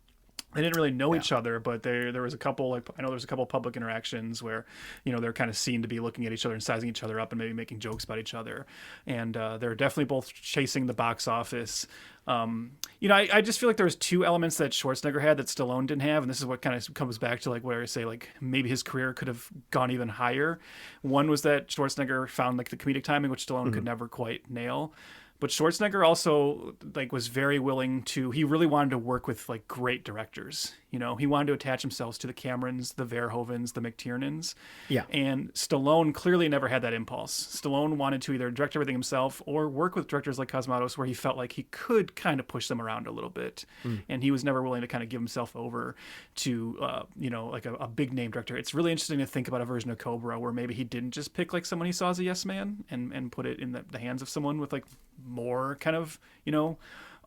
[SPEAKER 2] They didn't really know each other, but there was a couple, like I know there's a couple public interactions where, you know, they're kind of seen to be looking at each other and sizing each other up and maybe making jokes about each other. And they're definitely both chasing the box office. You know, I just feel like there was two elements that Schwarzenegger had that Stallone didn't have, and this is what kind of comes back to like where I say like maybe his career could have gone even higher. One was that Schwarzenegger found like the comedic timing, which Stallone could never quite nail. But Schwarzenegger also like was very willing to, he really wanted to work with like great directors. You know, he wanted to attach himself to the Camerons, the Verhovens, the McTiernans.
[SPEAKER 4] Yeah.
[SPEAKER 2] And Stallone clearly never had that impulse. Stallone wanted to either direct everything himself or work with directors like Cosmatos where he felt like he could kind of push them around a little bit. And he was never willing to kind of give himself over to, you know, like a big name director. It's really interesting to think about a version of Cobra where maybe he didn't just pick like someone he saw as a yes man and put it in the hands of someone with like more kind of, you know,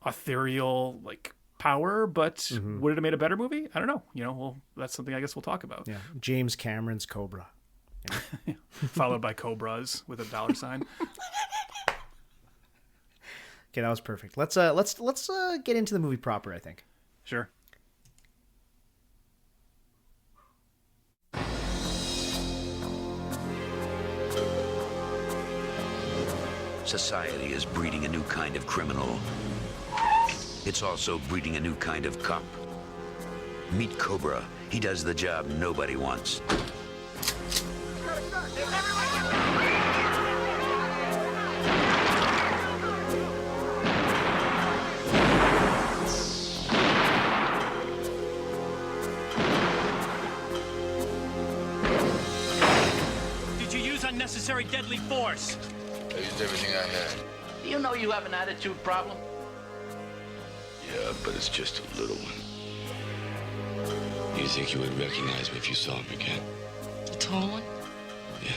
[SPEAKER 2] ethereal like power, but would it have made a better movie? I don't know. Well, that's something I guess we'll talk about.
[SPEAKER 4] Yeah, James Cameron's Cobra,
[SPEAKER 2] followed by Cobras with a dollar sign.
[SPEAKER 4] Okay, that was perfect. Let's get into the movie proper, I think.
[SPEAKER 2] Sure.
[SPEAKER 8] Society is breeding a new kind of criminal. It's also breeding a new kind of cop. Meet Cobra. He does the job nobody wants.
[SPEAKER 9] Did you use unnecessary deadly force?
[SPEAKER 10] I used everything I had.
[SPEAKER 11] Do you know you have an attitude problem?
[SPEAKER 10] Yeah, but it's just a little one. You think you would recognize me if you saw him again?
[SPEAKER 11] The tall one?
[SPEAKER 10] Yeah.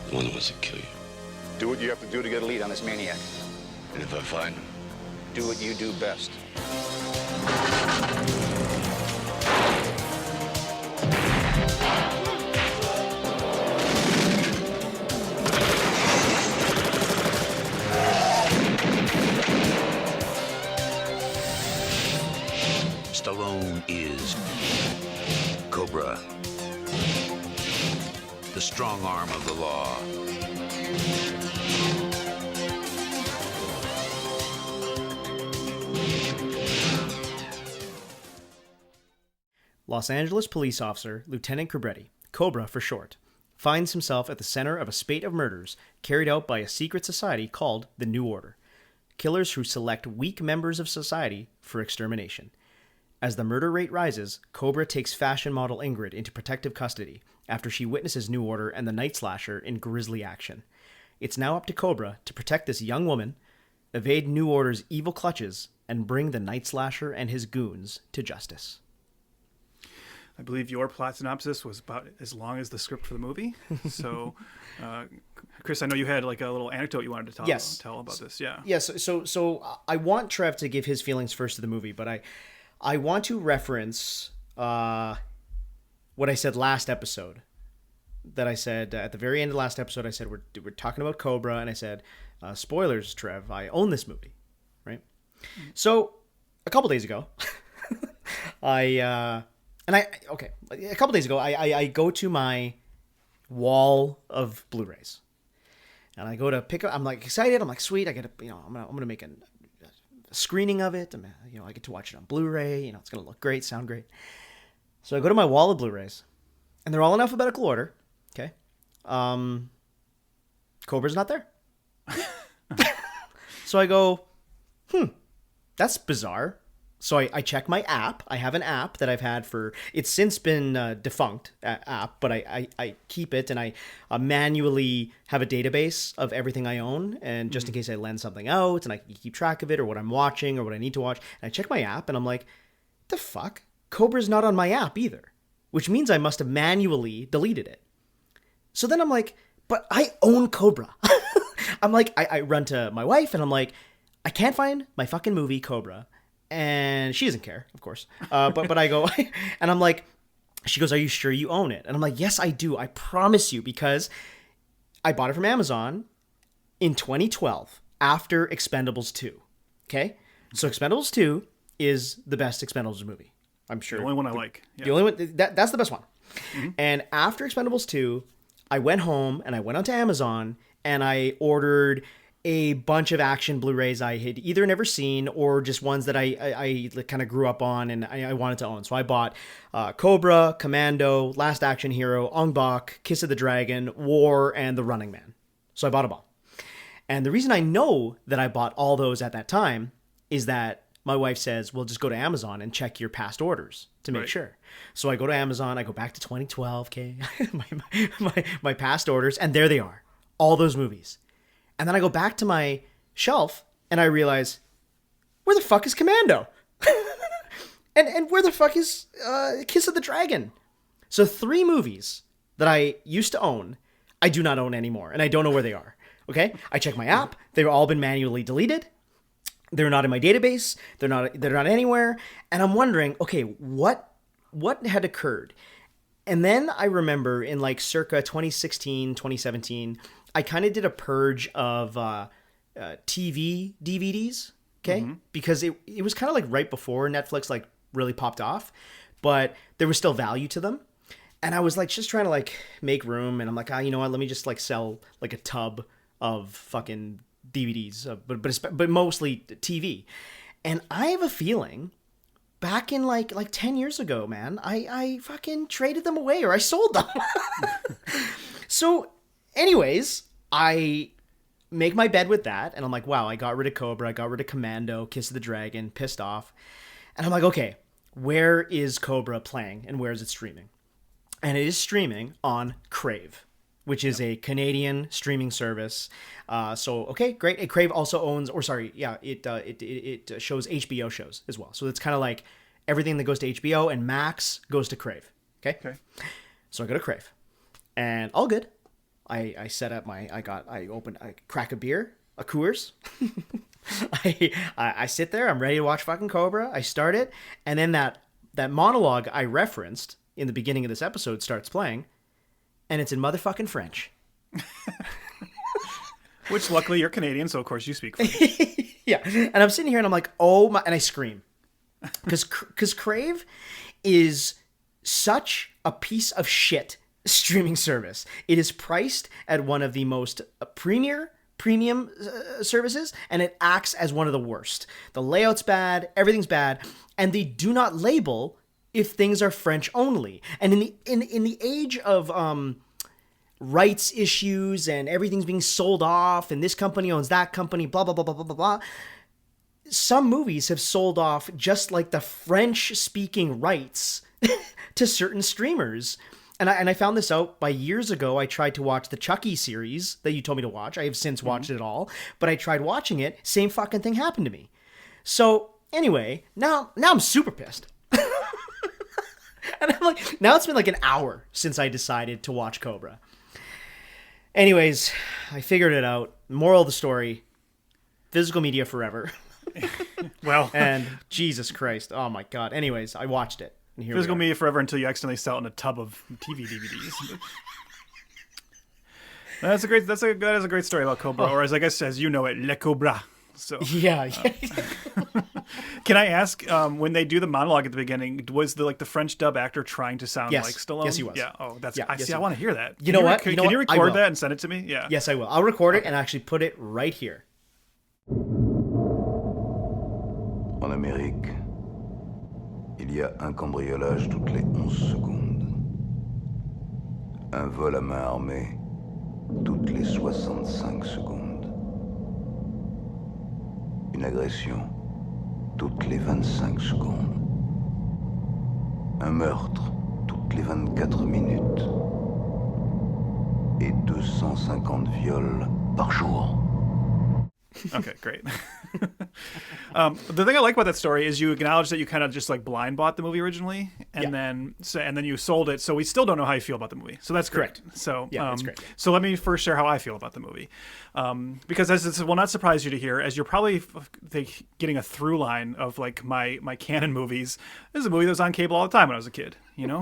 [SPEAKER 10] The one that wants to kill you.
[SPEAKER 12] Do what you have to do to get a lead on this maniac.
[SPEAKER 10] And if I find him?
[SPEAKER 12] Do what you do best.
[SPEAKER 8] Stallone is Cobra, the strong arm of the law.
[SPEAKER 4] Los Angeles police officer Lieutenant Cabretti, Cobra for short, finds himself at the center of a spate of murders carried out by a secret society called the New Order, killers who select weak members of society for extermination. As the murder rate rises, Cobra takes fashion model Ingrid into protective custody after she witnesses New Order and the Night Slasher in grisly action. It's now up to Cobra to protect this young woman, evade New Order's evil clutches, and bring the Night Slasher and his goons to justice.
[SPEAKER 2] I believe your plot synopsis was about as long as the script for the movie. So, Chris, I know you had like a little anecdote you wanted to tell about this. Yeah.
[SPEAKER 4] Yes. So I want Trev to give his feelings first to the movie, but I want to reference what I said last episode. That I said at the very end of the last episode, I said we're talking about Cobra, and I said spoilers, Trev. I own this movie, right? So a couple days ago, a couple days ago, I go to my wall of Blu-rays, and I go to pick up. I'm like excited. I'm like, sweet. I get I'm gonna make a screening of it. I get to watch it on Blu-ray. It's gonna look great, sound great. So I go to my wall of Blu-rays, and they're all in alphabetical order. Okay, Cobra's not there. So I go, that's bizarre. So I check my app. I have an app that I've had it's since been defunct app, but I keep it, and I manually have a database of everything I own, and just in case I lend something out, and I keep track of it, or what I'm watching, or what I need to watch. And I check my app, and I'm like, the fuck? Cobra's not on my app either, which means I must have manually deleted it. So then I'm like, but I own Cobra. I'm like, I run to my wife, and I'm like, I can't find my fucking movie, Cobra. And she doesn't care, of course. But I go, and I'm like, she goes, are you sure you own it? And I'm like, yes, I do. I promise you, because I bought it from Amazon in 2012 after Expendables 2. Okay? So Expendables 2 is the best Expendables movie. I'm sure.
[SPEAKER 2] The only one I like. Yeah.
[SPEAKER 4] The only one, that's the best one. Mm-hmm. And after Expendables 2, I went home and I went onto Amazon and I ordered a bunch of action Blu-rays I had either never seen or just ones that I kind of grew up on and I wanted to own. So I bought Cobra, Commando, Last Action Hero, Ong Bak, Kiss of the Dragon, War, and The Running Man. So I bought them all. And the reason I know that I bought all those at that time is that my wife says, well, just go to Amazon and check your past orders to make sure. So I go to Amazon, I go back to 2012, okay, my past orders, and there they are, all those movies. And then I go back to my shelf and I realize, where the fuck is Commando? and where the fuck is Kiss of the Dragon? So 3 movies that I used to own, I do not own anymore, and I don't know where they are. Okay? I check my app. They've all been manually deleted. They're not in my database. They're not anywhere. And I'm wondering, okay, what had occurred? And then I remember in like circa 2016, 2017, I kind of did a purge of TV DVDs, okay? Because it was kind of like right before Netflix like really popped off, but there was still value to them. And I was like just trying to like make room, and I'm like, you know what? Let me just like sell like a tub of fucking DVDs, but mostly TV. And I have a feeling back in like 10 years ago, man, I fucking traded them away or I sold them. So anyways, I make my bed with that, and I'm like, wow, I got rid of Cobra, I got rid of Commando, Kiss of the Dragon, pissed off. And I'm like, okay, where is Cobra playing and where is it streaming? And it is streaming on Crave, which is a Canadian streaming service. So, okay, great. And Crave also owns, it shows HBO shows as well. So it's kind of like everything that goes to HBO and Max goes to Crave. Okay. So I go to Crave, and all good. I set up I crack a beer, a Coors. I sit there. I'm ready to watch fucking Cobra. I start it, and then that monologue I referenced in the beginning of this episode starts playing, and it's in motherfucking French.
[SPEAKER 2] Which luckily you're Canadian, so of course you speak French.
[SPEAKER 4] Yeah, and I'm sitting here and I'm like, oh my, and I scream. Because Crave is such a piece of shit streaming service. It is priced at one of the most premium services, and it acts as one of the worst. The layout's bad, everything's bad, and they do not label if things are French only. And in the age of rights issues and everything's being sold off and this company owns that company, blah blah blah blah blah blah blah, some movies have sold off just like the French speaking rights to certain streamers. And I found this out by years ago. I tried to watch the Chucky series that you told me to watch. I have since watched it all, but I tried watching it. Same fucking thing happened to me. So anyway, now I'm super pissed. And I'm like, now it's been like an hour since I decided to watch Cobra. Anyways, I figured it out. Moral of the story, physical media forever.
[SPEAKER 2] Well,
[SPEAKER 4] and Jesus Christ. Oh my God. Anyways, I watched it.
[SPEAKER 2] Physical media forever until you accidentally sell it in a tub of TV DVDs. That is a great story about Cobra, or as you know it, Le Cobra. So
[SPEAKER 4] yeah.
[SPEAKER 2] Can I ask, when they do the monologue at the beginning, was the French dub actor trying to sound like Stallone?
[SPEAKER 4] Yes, he was.
[SPEAKER 2] Yeah. Oh, that's.
[SPEAKER 4] Yeah,
[SPEAKER 2] I want to hear that.
[SPEAKER 4] You know what?
[SPEAKER 2] Can you record that and send it to me? Yeah.
[SPEAKER 4] Yes, I will. I'll record it and actually put it right here.
[SPEAKER 13] En Amérique, il y a un cambriolage toutes les 11 secondes. Un vol à main armée toutes les 65 secondes. Une agression toutes les 25 secondes. Un meurtre toutes les 24 minutes. Et 250 viols par jour.
[SPEAKER 2] Okay, great. The thing I like about that story is you acknowledge that you kind of just blind bought the movie originally, and then you sold it. So we still don't know how you feel about the movie. So that's correct. So
[SPEAKER 4] that's great.
[SPEAKER 2] So let me first share how I feel about the movie, because as this will not surprise you to hear, as you're probably getting a through line of my canon movies. This is a movie that was on cable all the time when I was a kid.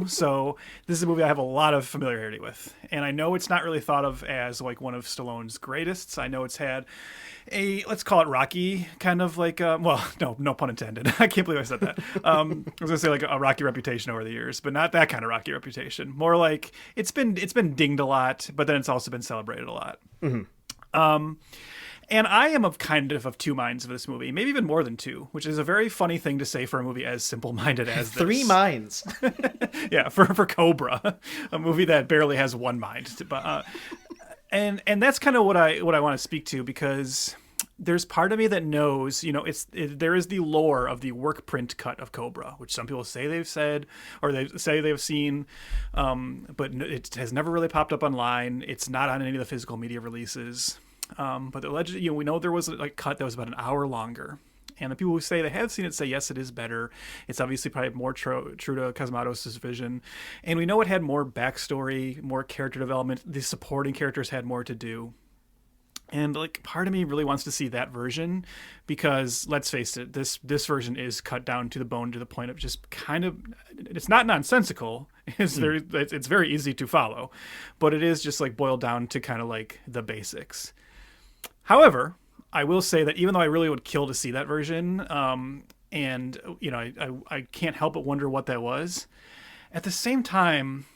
[SPEAKER 2] So this is a movie I have a lot of familiarity with, and I know it's not really thought of as one of Stallone's greatest. I know it's had let's call it Rocky kind of no pun intended. I can't believe I said that. I was gonna say a Rocky reputation over the years, but not that kind of Rocky reputation. More like it's been dinged a lot, but then it's also been celebrated a lot. Mm-hmm. And I am of two minds of this movie, maybe even more than two, which is a very funny thing to say for a movie as simple-minded as this.
[SPEAKER 4] 3 minds.
[SPEAKER 2] Yeah, for Cobra, a movie that barely has one mind. And that's kind of what I want to speak to, because there's part of me that knows, there is the lore of the work print cut of Cobra, which some people say they've said, or they say they've seen, but it has never really popped up online. It's not on any of the physical media releases. But allegedly, we know there was a cut that was about an hour longer. And the people who say they have seen it say, yes, it is better. It's obviously probably more true to Cosmatos' vision. And we know it had more backstory, more character development. The supporting characters had more to do. And like part of me really wants to see that version because let's face it, this version is cut down to the bone to the point of just kind of, it's not nonsensical. It's very easy to follow, but it is just like boiled down to kind of like the basics. However, I will say that even though I really would kill to see that version, and you know, I can't help but wonder what that was. At the same time,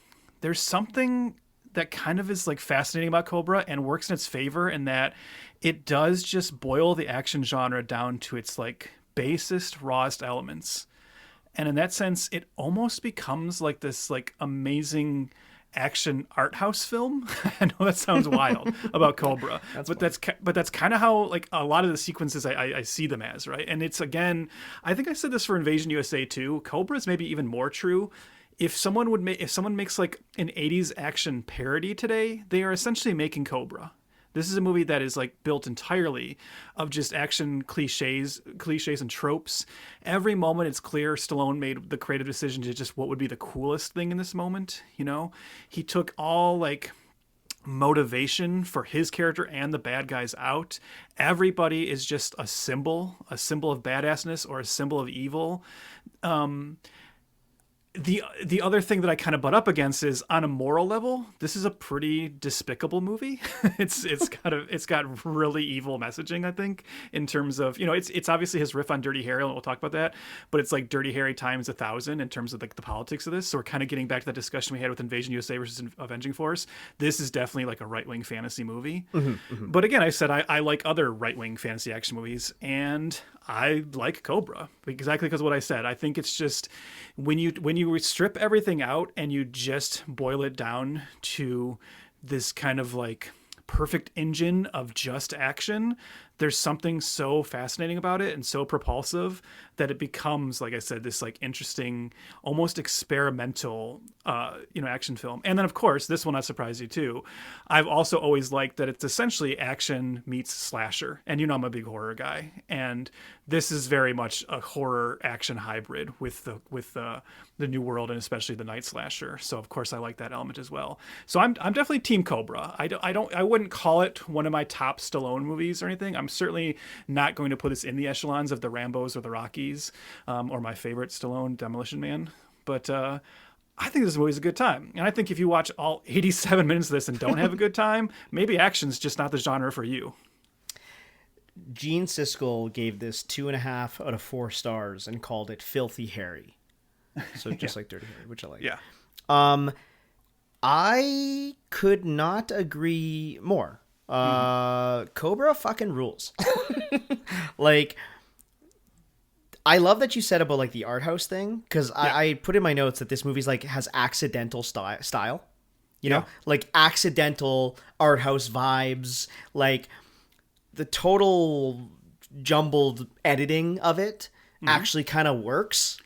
[SPEAKER 2] there's something that kind of is like fascinating about Cobra and works in its favor in that it does just boil the action genre down to its like basest, rawest elements. And in that sense, it almost becomes like this like amazing action art house film. I know that sounds wild about Cobra, but that's kind of how like a lot of the sequences I see them as, right? And it's, again, I think I said this for Invasion USA too. Cobra is maybe even more true. If someone makes like an 80s action parody today, they are essentially making Cobra. This is a movie that is like built entirely of just action cliches and tropes. Every moment it's clear Stallone made the creative decision to just what would be the coolest thing in this moment. You know, he took all like motivation for his character and the bad guys out. Everybody is just a symbol of badassness or a symbol of evil. The other thing that I kind of butt up against is on a moral level, this is a pretty despicable movie. It's got really evil messaging, I think, in terms of, you know, it's obviously his riff on Dirty Harry, and we'll talk about that, but it's like Dirty Harry times 1,000 in terms of like the politics of this. So we're kind of getting back to that discussion we had with Invasion USA versus Avenging Force. This is definitely like a right-wing fantasy movie. But again, I said I like other right-wing fantasy action movies, and I like Cobra exactly because of what I said. I think it's just when you strip everything out and you just boil it down to this kind of like perfect engine of just action, there's something so fascinating about it and so propulsive that it becomes, like I said, this like interesting, almost experimental, action film. And then of course, this will not surprise you too. I've also always liked that it's essentially action meets slasher. And you know, I'm a big horror guy, and this is very much a horror action hybrid with the New World and especially the night slasher. So of course I like that element as well. So I'm definitely Team Cobra. I wouldn't call it one of my top Stallone movies or anything. I'm certainly not going to put this in the echelons of the Rambos or the Rockies, or my favorite Stallone, Demolition Man. But I think this movie is a good time. And I think if you watch all 87 minutes of this and don't have a good time, maybe action's just not the genre for you.
[SPEAKER 4] Gene Siskel gave this 2.5 out of 4 stars and called it Filthy Harry. So just like Dirty Harry, which I like.
[SPEAKER 2] Yeah.
[SPEAKER 4] I could not agree more. Cobra fucking rules. Like, I love that you said about like the art house thing, because I put in my notes that this movie's like has accidental style, you know, like accidental art house vibes, like the total jumbled editing of it actually kind of works,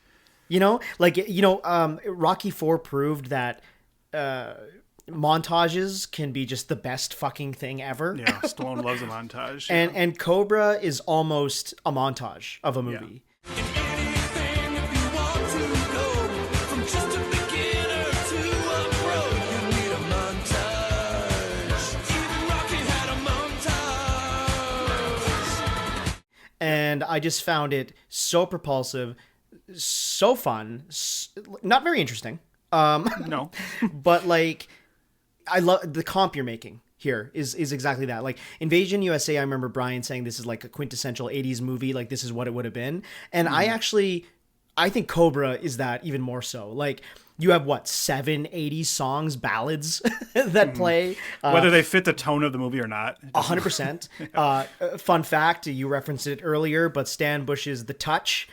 [SPEAKER 4] you know, like, you know, Rocky IV proved that montages can be just the best fucking thing ever.
[SPEAKER 2] Yeah, Stallone loves a montage.
[SPEAKER 4] And Cobra is almost a montage of a movie. And I just found it so propulsive, so fun, not very interesting.
[SPEAKER 2] No.
[SPEAKER 4] But like, I love the comp you're making here is exactly that. Like Invasion USA, I remember Brian saying this is like a quintessential 80s movie. Like this is what it would have been. And I think Cobra is that even more so. Like you have 7 80s songs, ballads that play.
[SPEAKER 2] Whether they fit the tone of the movie or not.
[SPEAKER 4] 100%. Fun fact, you referenced it earlier, but Stan Bush's The Touch,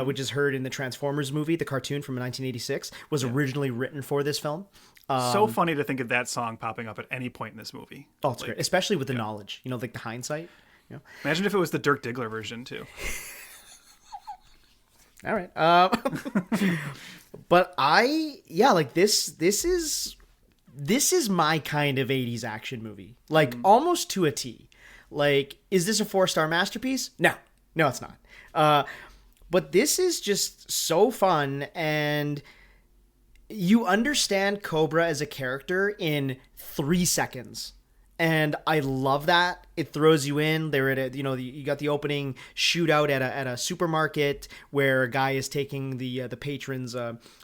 [SPEAKER 4] which is heard in the Transformers movie, the cartoon from 1986, was originally written for this film.
[SPEAKER 2] So funny to think of that song popping up at any point in this movie.
[SPEAKER 4] Oh, it's great. Especially with the knowledge, you know, like the hindsight. You know?
[SPEAKER 2] Imagine if it was the Dirk Diggler version too.
[SPEAKER 4] All right. But like this is my kind of 80s action movie. Like almost to a T. Like, is this a 4-star masterpiece? No, it's not. But this is just so fun, and you understand Cobra as a character in 3 seconds. And I love that. It throws you in. They're at you got the opening shootout at a supermarket where a guy is taking the patrons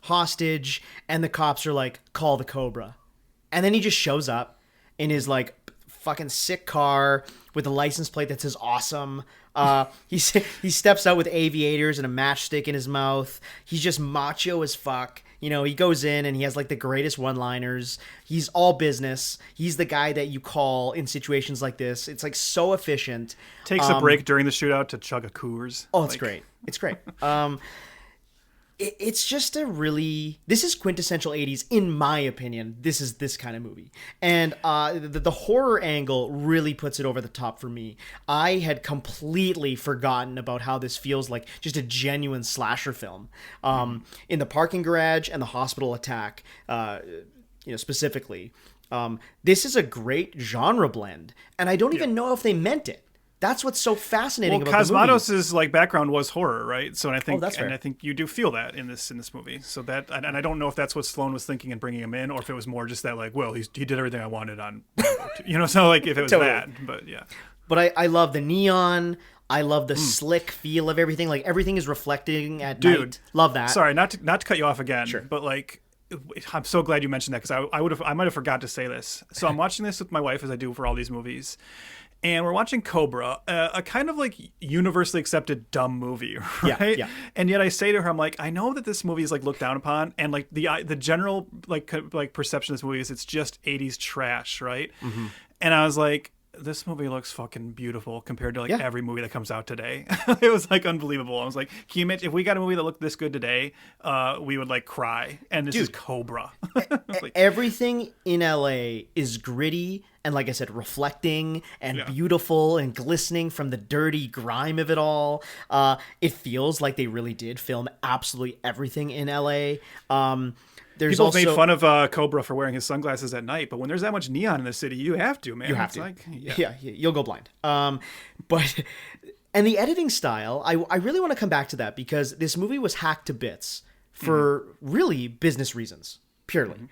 [SPEAKER 4] hostage, and the cops are like, call the Cobra. And then he just shows up in his like fucking sick car with a license plate that says awesome. He steps out with aviators and a matchstick in his mouth. He's just macho as fuck. He goes in and he has like the greatest one-liners. He's all business. He's the guy that you call in situations like this. It's like so efficient.
[SPEAKER 2] Takes a break during the shootout to chug a Coors.
[SPEAKER 4] Oh, it's great. It's great. It's just this is quintessential 80s, in my opinion. This is this kind of movie. And the horror angle really puts it over the top for me. I had completely forgotten about how this feels like just a genuine slasher film. In the parking garage and the hospital attack, specifically. This is a great genre blend. And I don't even know if they meant it. That's what's so fascinating about the movie.
[SPEAKER 2] Cosmatos' like background was horror, right? So, and
[SPEAKER 4] that's fair.
[SPEAKER 2] I think you do feel that in this movie. So that, and I don't know if that's what Stallone was thinking in bringing him in, or if it was more just that like, well, he did everything I wanted on, So like if it was that, but yeah.
[SPEAKER 4] But I love the neon. I love the slick feel of everything. Like everything is reflecting at night. Love that.
[SPEAKER 2] Sorry, not to cut you off again.
[SPEAKER 4] Sure.
[SPEAKER 2] But like, I'm so glad you mentioned that, because I might have forgot to say this. So I'm watching this with my wife, as I do for all these movies. And we're watching Cobra, a kind of like universally accepted dumb movie, right?
[SPEAKER 4] Yeah.
[SPEAKER 2] And yet I say to her, I'm like, I know that this movie is like looked down upon, and like the general like perception of this movie is it's just 80s trash, right? Mm-hmm. And I was like, this movie looks fucking beautiful compared to like every movie that comes out today. It was like unbelievable. I was like, can you imagine if we got a movie that looked this good today, we would like cry. And this is Cobra.
[SPEAKER 4] Everything in LA is gritty and, like I said, reflecting and beautiful and glistening from the dirty grime of it all. It feels like they really did film absolutely everything in LA.
[SPEAKER 2] People made fun of Cobra for wearing his sunglasses at night, but when there's that much neon in the city, you have to, man.
[SPEAKER 4] You have to. You'll go blind. But and the editing style, I really want to come back to that, because this movie was hacked to bits for really business reasons, purely.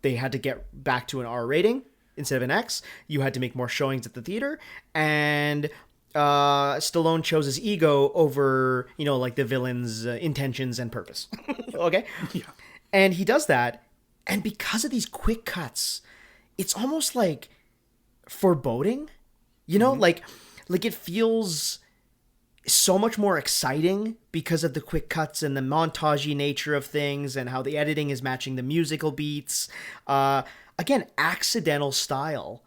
[SPEAKER 4] They had to get back to an R rating instead of an X. You had to make more showings at the theater, and Stallone chose his ego over, like the villain's intentions and purpose. Okay?
[SPEAKER 2] Yeah.
[SPEAKER 4] And he does that, and because of these quick cuts, it's almost like foreboding, like it feels so much more exciting because of the quick cuts and the montagey nature of things and how the editing is matching the musical beats. Again, accidental style.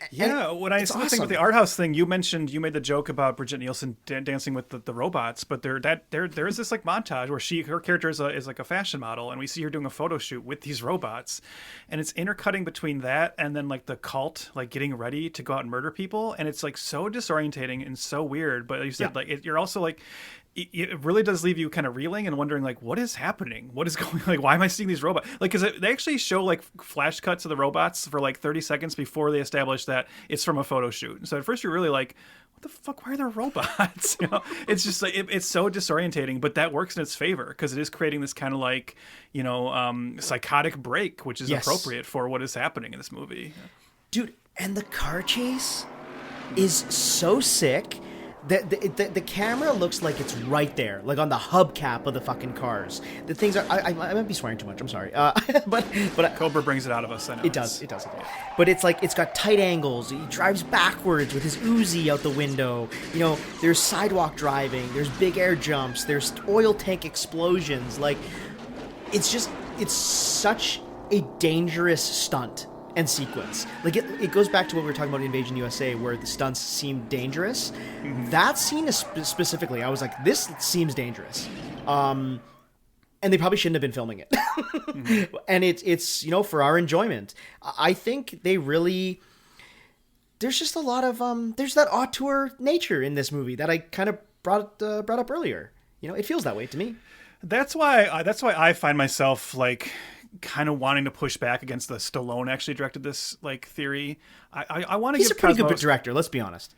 [SPEAKER 2] Yeah, when I saw the thing with the art house thing, you made the joke about Bridget Nielsen dancing with the robots, but there is this like montage where her character is like a fashion model, and we see her doing a photo shoot with these robots, and it's intercutting between that and then like the cult like getting ready to go out and murder people, and it's like so disorientating and so weird. But you said you're also like, it really does leave you kind of reeling and wondering like, what is happening? What is going, like, why am I seeing these robots? Like, because they actually show like flash cuts of the robots for like 30 seconds before they establish that it's from a photo shoot. So at first you're really like, what the fuck? Why are there robots? It's just like, it's so disorientating, but that works in its favor because it is creating this kind of like, psychotic break, which is appropriate for what is happening in this movie.
[SPEAKER 4] Dude, and the car chase is so sick. The camera looks like it's right there, like on the hubcap of the fucking cars. The things are, I might be swearing too much, I'm sorry. But
[SPEAKER 2] Cobra brings it out of us, I know.
[SPEAKER 4] It does. But it's like, it's got tight angles. He drives backwards with his Uzi out the window. There's sidewalk driving, there's big air jumps, there's oil tank explosions. Like, it's such a dangerous stunt and sequence. Like it goes back to what we were talking about in Invasion USA, where the stunts seem dangerous. Mm-hmm. That scene is specifically, I was like, this seems dangerous. And they probably shouldn't have been filming it. Mm-hmm. And it's for our enjoyment. I think they really, there's just a lot of there's that auteur nature in this movie that I kind of brought up earlier. It feels that way to me.
[SPEAKER 2] That's why I find myself like kind of wanting to push back against the Stallone actually directed this like theory. I want to.
[SPEAKER 4] He's a pretty good director. Let's be honest.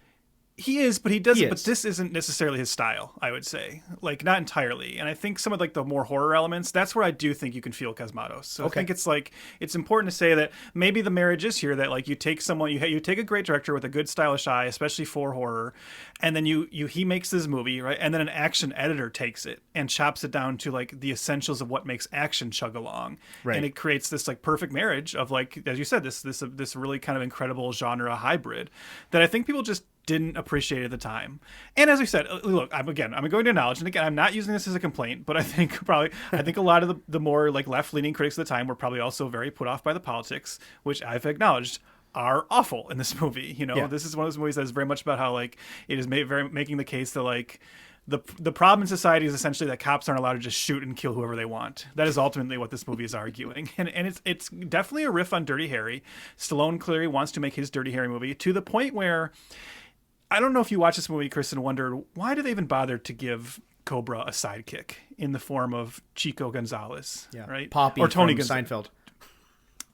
[SPEAKER 2] He is, but he doesn't.
[SPEAKER 4] He
[SPEAKER 2] But
[SPEAKER 4] is.
[SPEAKER 2] this isn't necessarily his style, I would say. Like, not entirely. And I think some of like the more horror elements, that's where I do think you can feel Cosmatos. So I think it's like it's important to say that maybe the marriage is here that like you take someone, you take a great director with a good stylish eye, especially for horror, and then he makes this movie, right? And then an action editor takes it and chops it down to like the essentials of what makes action chug along,
[SPEAKER 4] Right.
[SPEAKER 2] and it creates this like perfect marriage of like, as you said, this really kind of incredible genre hybrid that I think people just didn't appreciate at the time. And as we said, look, I'm going to acknowledge, and again, I'm not using this as a complaint, but I think a lot of the more like left-leaning critics of the time were probably also very put off by the politics, which I've acknowledged are awful in this movie. This is one of those movies that is very much about how like it is making the case that like the problem in society is essentially that cops aren't allowed to just shoot and kill whoever they want. That is ultimately what this movie is arguing. And it's definitely a riff on Dirty Harry. Stallone clearly wants to make his Dirty Harry movie to the point where I don't know if you watch this movie, Chris, and wondered why do they even bother to give Cobra a sidekick in the form of Chico Gonzalez, right?
[SPEAKER 4] Poppy
[SPEAKER 2] or Tony
[SPEAKER 4] from Seinfeld.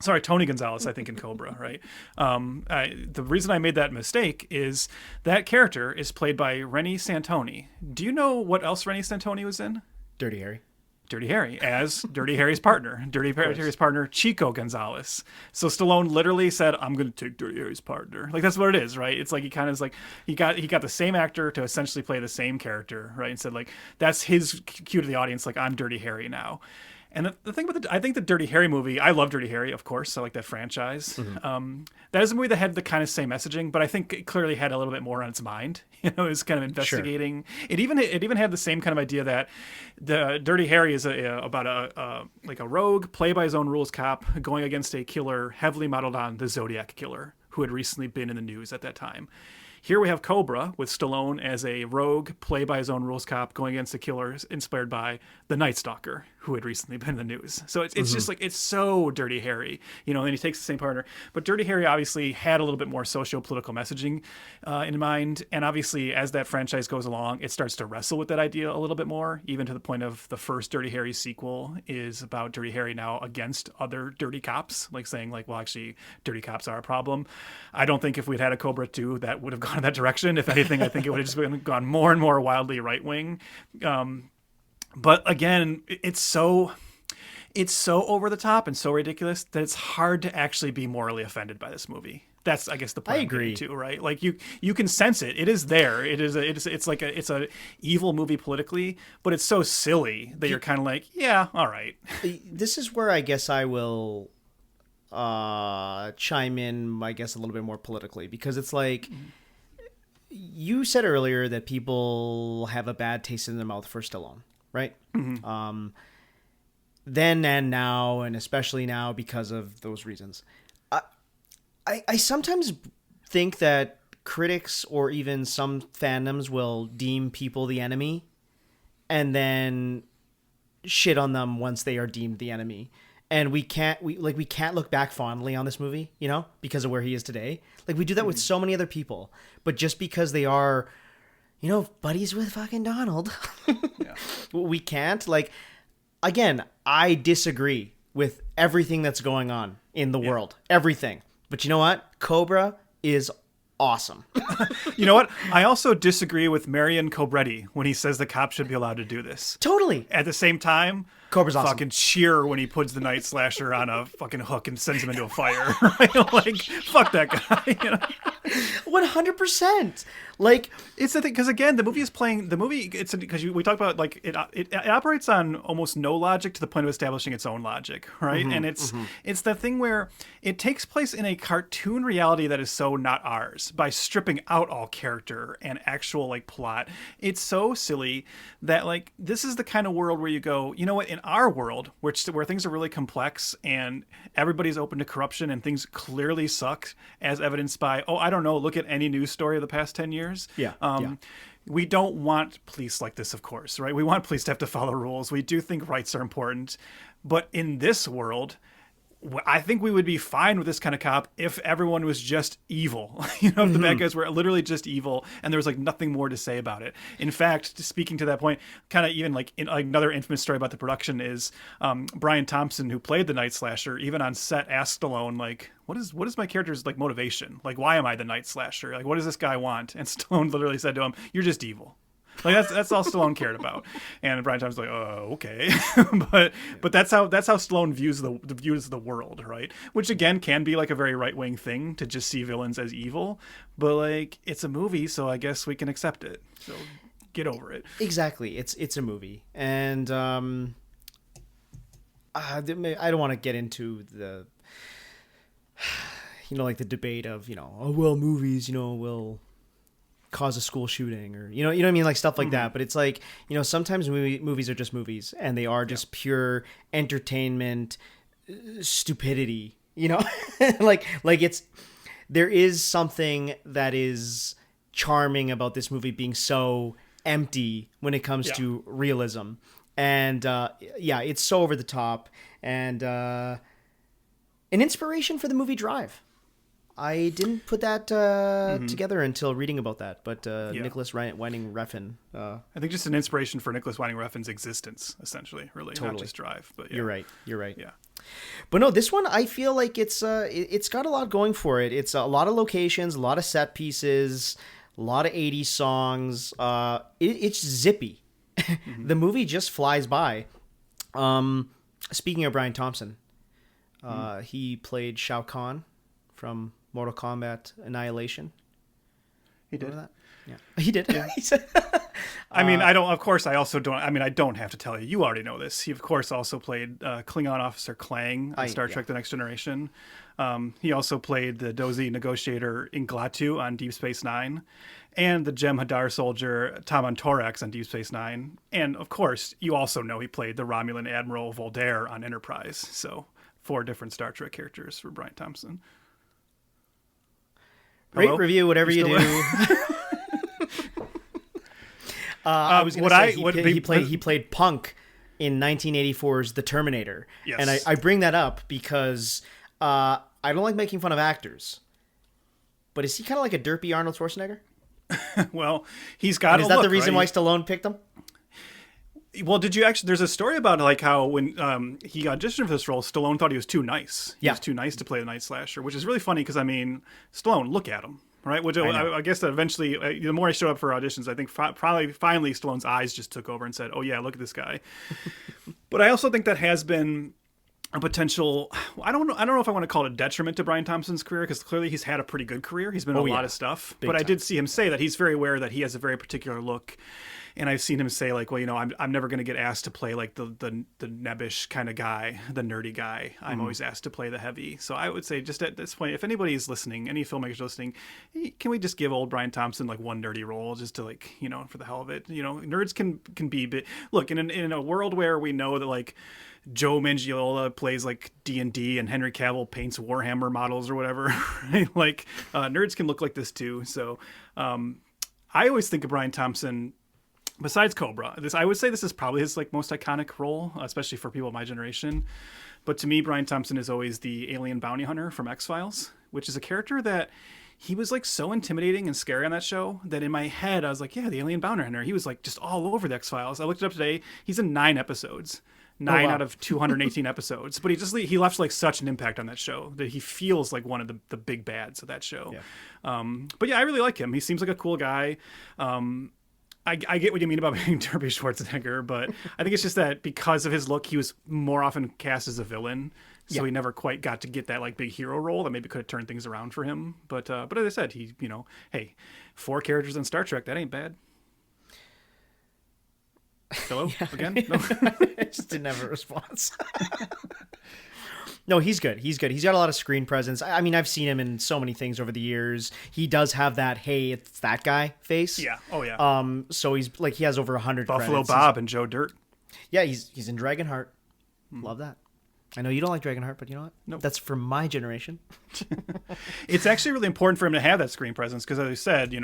[SPEAKER 2] Sorry, Tony Gonzalez, I think, in Cobra, right? The reason I made that mistake is that character is played by Rennie Santoni. Do you know what else Rennie Santoni was in?
[SPEAKER 4] Dirty Harry.
[SPEAKER 2] Dirty Harry as Dirty Harry's partner. Harry's partner, Chico Gonzalez. So Stallone literally said, "I'm going to take Dirty Harry's partner." Like that's what it is, right? It's like he kind of is like he got the same actor to essentially play the same character, right? And said like that's his cue to the audience, like I'm Dirty Harry now. And the thing about I think the Dirty Harry movie, I love Dirty Harry, of course. I like that franchise.
[SPEAKER 4] Mm-hmm.
[SPEAKER 2] That is a movie that had the kind of same messaging, but I think it clearly had a little bit more on its mind. It was kind of investigating. Sure. It even had the same kind of idea that the Dirty Harry is about a rogue, play by his own rules cop going against a killer heavily modeled on the Zodiac killer who had recently been in the news at that time. Here we have Cobra with Stallone as a rogue, play by his own rules cop going against a killer inspired by the Night Stalker, who had recently been in the news. So it's just like, it's so Dirty Harry, and he takes the same partner. But Dirty Harry obviously had a little bit more socio-political messaging in mind. And obviously, as that franchise goes along, it starts to wrestle with that idea a little bit more, even to the point of the first Dirty Harry sequel is about Dirty Harry now against other dirty cops, like saying like, well, actually, dirty cops are a problem. I don't think if we'd had a Cobra 2, that would have gone in that direction. If anything, I think it would have just gone more and more wildly right-wing. But again, it's so over the top and so ridiculous that it's hard to actually be morally offended by this movie. That's, I guess, the point. I agree too, right? Like you can sense it. It is there. It's a evil movie politically, but it's so silly that you're kind of like, yeah, all right.
[SPEAKER 4] This is where I guess I will chime in, I guess, a little bit more politically, because it's like you said earlier that people have a bad taste in their mouth for Stallone, right? Mm-hmm. Then and now, and especially now because of those reasons. I sometimes think that critics or even some fandoms will deem people the enemy and then shit on them once they are deemed the enemy. And we can't look back fondly on this movie, because of where he is today. Like we do that with so many other people, but just because they are, buddies with fucking Donald, we can't. Like, again, I disagree with everything that's going on in the world, everything. But you know what? Cobra is awesome.
[SPEAKER 2] You know what? I also disagree with Marion Cobretti when he says the cops should be allowed to do this.
[SPEAKER 4] Totally.
[SPEAKER 2] At the same time,
[SPEAKER 4] Cobra's awesome.
[SPEAKER 2] Fucking cheer when he puts the night slasher on a fucking hook and sends him into a fire. Right? Like, fuck that guy.
[SPEAKER 4] 100%. Like,
[SPEAKER 2] it's the thing, because again, the movie, because we talked about, like, it operates on almost no logic to the point of establishing its own logic, right? Mm-hmm, and it's the thing where it takes place in a cartoon reality that is so not ours by stripping out all character and actual, like, plot. It's so silly that, like, this is the kind of world where you go, you know what, in our world, where things are really complex and everybody's open to corruption and things clearly suck, as evidenced by, I don't know, look at any news story of the past 10 years. We don't want police like this, of course, right? We want police to have to follow rules. We do think rights are important. But in this world, I think we would be fine with this kind of cop if everyone was just evil. If the bad guys were literally just evil and there was like nothing more to say about it. In fact, speaking to that point, kind of even like another infamous story about the production is Brian Thompson, who played the Night Slasher, even on set asked Stallone, like, what is my character's like motivation? Like, why am I the Night Slasher? Like, what does this guy want? And Stallone literally said to him, "You're just evil." Like that's all Stallone cared about, and Brian Thompson's like, "Oh, okay," but that's how Stallone views the world, right? Which again can be like a very right wing thing to just see villains as evil, but like it's a movie, so I guess we can accept it. So get over it.
[SPEAKER 4] Exactly, it's a movie, and I don't want to get into the like the debate of movies will cause a school shooting or you know what I mean, like stuff like that. But it's like sometimes movies are just movies and they are just pure entertainment stupidity. like there is something that is charming about this movie being so empty when it comes to realism, and it's so over the top, and an inspiration for the movie Drive. I didn't put that together until reading about that, but Nicholas Winding Refn.
[SPEAKER 2] I think just an inspiration for Nicholas Winding Refn's existence, essentially, really,
[SPEAKER 4] totally.
[SPEAKER 2] Not just Drive. But
[SPEAKER 4] You're right.
[SPEAKER 2] Yeah.
[SPEAKER 4] But no, this one I feel like it's got a lot going for it. It's a lot of locations, a lot of set pieces, a lot of 80s songs. It's zippy. The movie just flies by. Speaking of Brian Thompson, he played Shao Kahn from Mortal Kombat Annihilation.
[SPEAKER 2] He did.
[SPEAKER 4] Remember that? Yeah, he did. Yeah.
[SPEAKER 2] I mean, I don't. Of course, I also don't. I mean, I don't have to tell you. You already know this. He, of course, also played Klingon Officer Klang on Star Trek: The Next Generation. He also played the Dozi negotiator Inglatu on Deep Space Nine, and the Jem'Hadar soldier Taman Torax on Deep Space Nine. And of course, you also know he played the Romulan Admiral Voldaire on Enterprise. So 4 different Star Trek characters for Brian Thompson.
[SPEAKER 4] Rate, review, whatever you do. I was going to say he played Punk in 1984's The Terminator.
[SPEAKER 2] Yes.
[SPEAKER 4] And I bring that up because I don't like making fun of actors. But is he kind of like a derpy Arnold Schwarzenegger?
[SPEAKER 2] Well, he's got.
[SPEAKER 4] Is that the reason why Stallone picked him?
[SPEAKER 2] Well, did you actually? There's a story about like how when he auditioned for this role, Stallone thought he was too nice. He was too nice to play the Night Slasher, which is really funny because I mean, Stallone, look at him, right? Which I guess that eventually, the more I showed up for auditions, I think probably finally Stallone's eyes just took over and said, "Oh yeah, look at this guy." But I also think that has been a potential. I don't know if I want to call it a detriment to Brian Thompson's career, because clearly he's had a pretty good career. He's been in a lot of stuff, but time. I did see him say that he's very aware that he has a very particular look. And I've seen him say like, well, I'm never going to get asked to play like the nebbish kind of guy, the nerdy guy. I'm always asked to play the heavy. So I would say just at this point, if anybody's listening, any filmmakers listening, can we just give old Brian Thompson like one nerdy role just to like, for the hell of it? Nerds can be bit. Look, in a world where we know that like Joe Manganiello plays like D&D and Henry Cavill paints Warhammer models or whatever, right? Like nerds can look like this too. So I always think of Brian Thompson. Besides Cobra, I would say this is probably his like most iconic role, especially for people of my generation. But to me, Brian Thompson is always the alien bounty hunter from X-Files, which is a character that he was like so intimidating and scary on that show that in my head I was like, yeah, the alien bounty hunter. He was like just all over the X-Files. I looked it up today. He's in 9 episodes. 9 out of 218 episodes. But he left like such an impact on that show that he feels like one of the big bads of that show. Yeah. But yeah, I really like him. He seems like a cool guy. I get what you mean about being Derby Schwarzenegger, but I think it's just that because of his look, he was more often cast as a villain, so he never quite got to get that like big hero role that maybe could have turned things around for him. But as I said, he, hey, 4 characters in Star Trek, that ain't bad. Hello again? No?
[SPEAKER 4] I just didn't have a response. No, he's good. He's got a lot of screen presence. I mean, I've seen him in so many things over the years. He does have that, hey, it's that guy face.
[SPEAKER 2] Yeah. Oh, yeah.
[SPEAKER 4] So he's like, he has over 100
[SPEAKER 2] Buffalo
[SPEAKER 4] credits.
[SPEAKER 2] Bob and Joe Dirt.
[SPEAKER 4] Yeah, he's in Dragonheart. Love that. I know you don't like Dragonheart, but you know what?
[SPEAKER 2] Nope.
[SPEAKER 4] That's for my generation.
[SPEAKER 2] It's actually really important for him to have that screen presence because, as I said,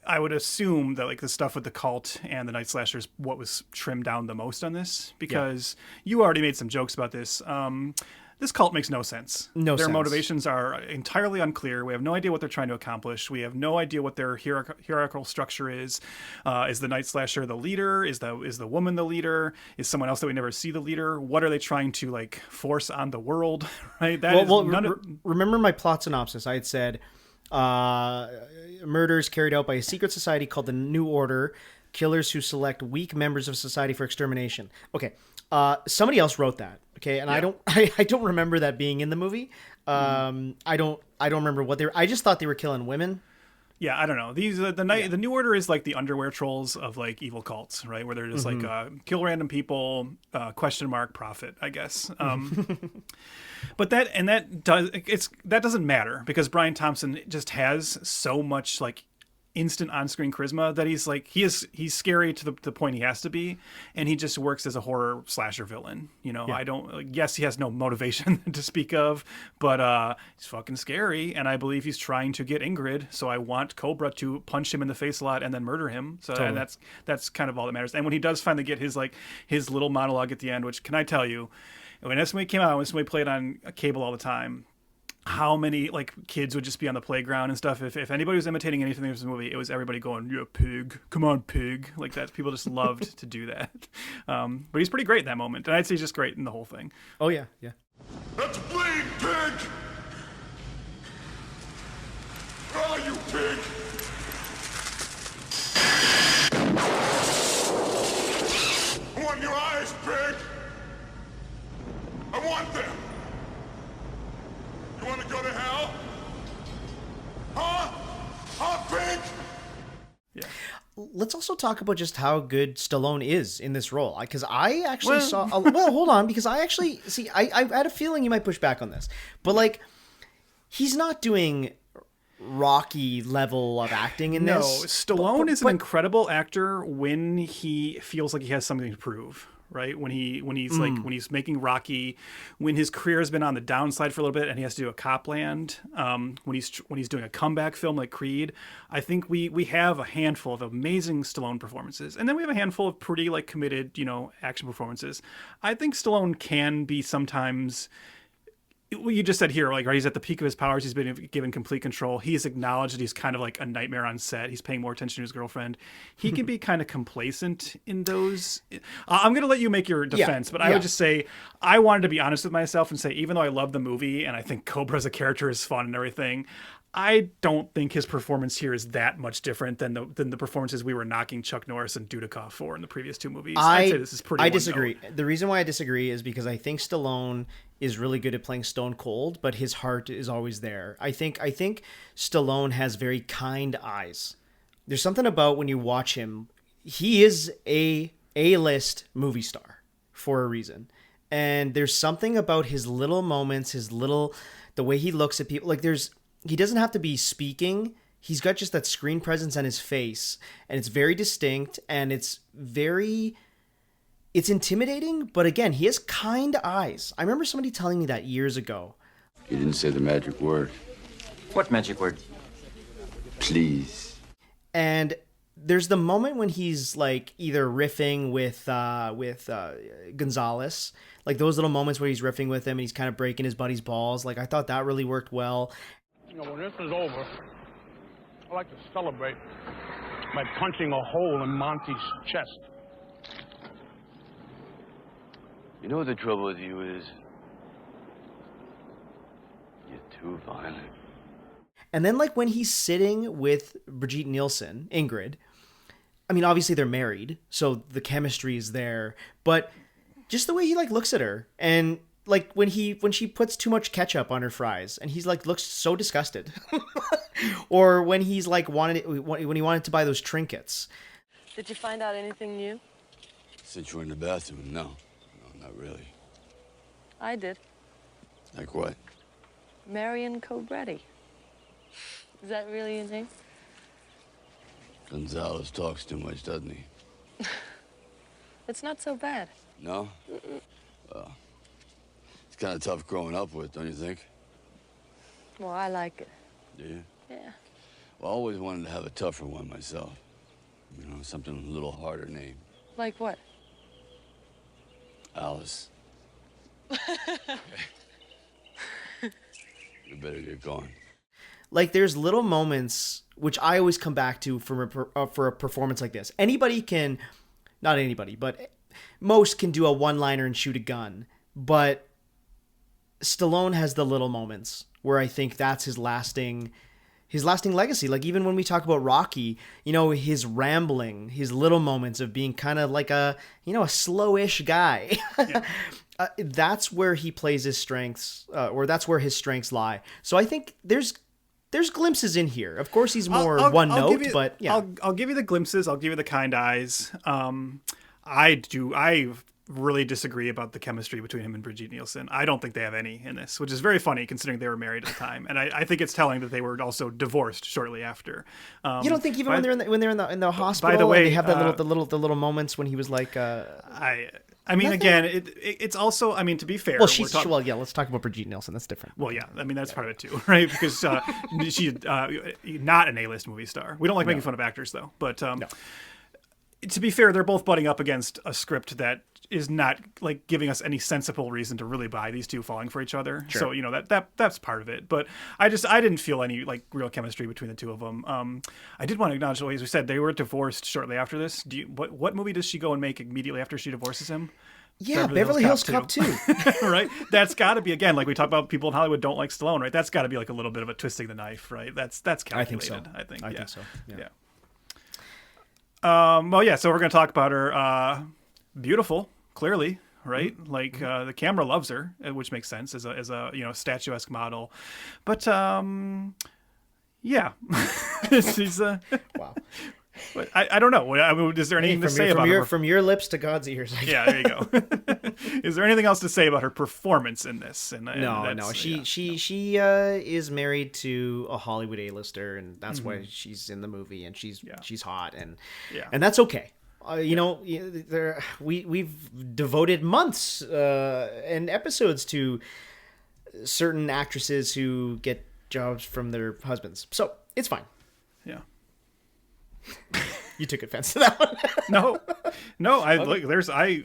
[SPEAKER 2] I would assume that like the stuff with the cult and the Night Slasher is what was trimmed down the most on this because you already made some jokes about this. This cult makes no sense.
[SPEAKER 4] No
[SPEAKER 2] Their
[SPEAKER 4] sense.
[SPEAKER 2] motivations are entirely unclear. We have no idea what they're trying to accomplish. We have no idea what their hierarchical structure is. Is the Night Slasher the leader? Is the woman the leader? Is someone else that we never see the leader? What are they trying to like force on the world? Right?
[SPEAKER 4] Remember my plot synopsis. I had said murders carried out by a secret society called the New Order. Killers who select weak members of society for extermination. Okay, somebody else wrote that. Okay, and yeah. I don't remember that being in the movie. I don't remember what they were. I just thought they were killing women.
[SPEAKER 2] Yeah, I don't know. These the New Order is like the underwear trolls of like evil cults, right? Where they're just like kill random people, question mark profit, I guess. But that doesn't matter because Bryan Thompson just has so much like instant on-screen charisma that he's scary to the point he has to be, and he just works as a horror slasher villain. You know, yeah. Yes, he has no motivation to speak of, but he's fucking scary, and I believe he's trying to get Ingrid. So I want Cobra to punch him in the face a lot and then murder him. So totally. And that's kind of all that matters. And when he does finally get his little monologue at the end, which can I tell you, when this movie came out, when this movie played on cable all the time, how many like kids would just be on the playground and stuff. If anybody was imitating anything in this movie, it was everybody going, "Yeah, pig, come on, pig," like that. People just loved to do that. But he's pretty great in that moment, and I'd say he's just great in the whole thing.
[SPEAKER 4] Oh yeah, yeah.
[SPEAKER 14] Let's bleed, pig. Where are you, pig? I want your eyes, pig. I want them. You want to go to hell? Huh? Huh, pig?
[SPEAKER 2] Yeah.
[SPEAKER 4] Let's also talk about just how good Stallone is in this role. Because I actually saw... well, hold on. Because I actually... See, I had a feeling you might push back on this. But, like, he's not doing Rocky level of acting in this.
[SPEAKER 2] No, Stallone is an incredible actor when he feels like he has something to prove. Right, when he's making Rocky, when his career has been on the downside for a little bit and he has to do a Copland, when he's doing a comeback film like Creed, I think we have a handful of amazing Stallone performances, and then we have a handful of pretty like committed action performances. I think Stallone can be sometimes. What you just said here, like, right, he's at the peak of his powers. He's been given complete control. He's acknowledged that he's kind of like a nightmare on set. He's paying more attention to his girlfriend. He can be kind of complacent in those. I'm going to let you make your defense, but I would just say I wanted to be honest with myself and say, even though I love the movie and I think Cobra as a character is fun and everything, I don't think his performance here is that much different than the performances we were knocking Chuck Norris and Dudikoff for in the previous two movies. I'd say this is pretty.
[SPEAKER 4] I disagree. The reason why I disagree is because I think Stallone is really good at playing stone cold, but his heart is always there. I think Stallone has very kind eyes. There's something about when you watch him, he is a A-list movie star for a reason. And there's something about his little moments, the way he looks at people. Like he doesn't have to be speaking. He's got just that screen presence on his face, and it's very distinct, and it's intimidating, but again, he has kind eyes. I remember somebody telling me that years ago.
[SPEAKER 10] You didn't say the magic word.
[SPEAKER 12] What magic word?
[SPEAKER 10] Please.
[SPEAKER 4] And there's the moment when he's like either riffing with Gonzalez, like those little moments where he's riffing with him and he's kind of breaking his buddy's balls. Like I thought that really worked well.
[SPEAKER 15] When this is over, I like to celebrate by punching a hole in Monty's chest.
[SPEAKER 10] You know what the trouble with you is? You're too violent.
[SPEAKER 4] And then like when he's sitting with Brigitte Nielsen, Ingrid, I mean, obviously they're married, so the chemistry is there, but just the way he like looks at her, and like when she puts too much ketchup on her fries and he's like looks so disgusted. Or when he's like when he wanted to buy those trinkets.
[SPEAKER 16] Did you find out anything new?
[SPEAKER 10] Since you were in the bathroom, no, not really.
[SPEAKER 16] I did.
[SPEAKER 10] Like what?
[SPEAKER 16] Marion Cobretti. Is that really your name?
[SPEAKER 10] Gonzalez talks too much, doesn't he?
[SPEAKER 16] It's not so bad.
[SPEAKER 10] No? Well, it's kind of tough growing up with, don't you think?
[SPEAKER 16] Well, I like it.
[SPEAKER 10] Do you?
[SPEAKER 16] Yeah.
[SPEAKER 10] Well, I always wanted to have a tougher one myself. You know, something a little harder name.
[SPEAKER 16] Like what?
[SPEAKER 10] Alice. better get going.
[SPEAKER 4] Like, there's little moments which I always come back to for a performance like this. Anybody can, not anybody, but most can do a one-liner and shoot a gun. But Stallone has the little moments where I think that's his lasting legacy. Like, even when we talk about Rocky, you know, his rambling, his little moments of being kind of like a slowish guy. Yeah. That's where he plays his strengths, or that's where his strengths lie. So I think there's glimpses in here. Of course, he's more one note, but yeah.
[SPEAKER 2] I'll give you the glimpses. I'll give you the kind eyes. I really disagree about the chemistry between him and Brigitte Nielsen. I don't think they have any in this, which is very funny considering they were married at the time. And I think it's telling that they were also divorced shortly after.
[SPEAKER 4] You don't think even when they're in the hospital,
[SPEAKER 2] by the way,
[SPEAKER 4] and they have that the little moments when he was like,
[SPEAKER 2] I mean, again, it's also, I mean, to be fair.
[SPEAKER 4] Well, yeah, let's talk about Brigitte Nielsen. That's different.
[SPEAKER 2] Well, yeah, I mean, that's part of it too, right? Because she's not an A-list movie star. We don't like making fun of actors, though. But to be fair, they're both butting up against a script that is not like giving us any sensible reason to really buy these two falling for each other. Sure. So, you know, that's part of it. But I didn't feel any like real chemistry between the two of them. I did want to acknowledge, as we said, they were divorced shortly after this. What movie does she go and make immediately after she divorces him?
[SPEAKER 4] Yeah, Beverly Hills Cop 2.
[SPEAKER 2] Right? That's got to be, again, like we talk about people in Hollywood don't like Stallone, right? That's got to be like a little bit of a twisting the knife, right? That's calculated, I think so. I think so. Yeah. Well, yeah, so we're going to talk about her. Beautiful, clearly, right? Mm-hmm. Like the camera loves her, which makes sense as a statuesque model. But yeah, she's wow. But I don't know. I mean, is there anything to say about her?
[SPEAKER 4] From your lips to God's ears.
[SPEAKER 2] Yeah, there you go. Is there anything else to say about her performance in this?
[SPEAKER 4] No. She is married to a Hollywood A-lister, and that's why she's in the movie, and she's hot, and that's okay. We've devoted months and episodes to certain actresses who get jobs from their husbands, so it's fine.
[SPEAKER 2] Yeah.
[SPEAKER 4] You took offense to that one.
[SPEAKER 2] No.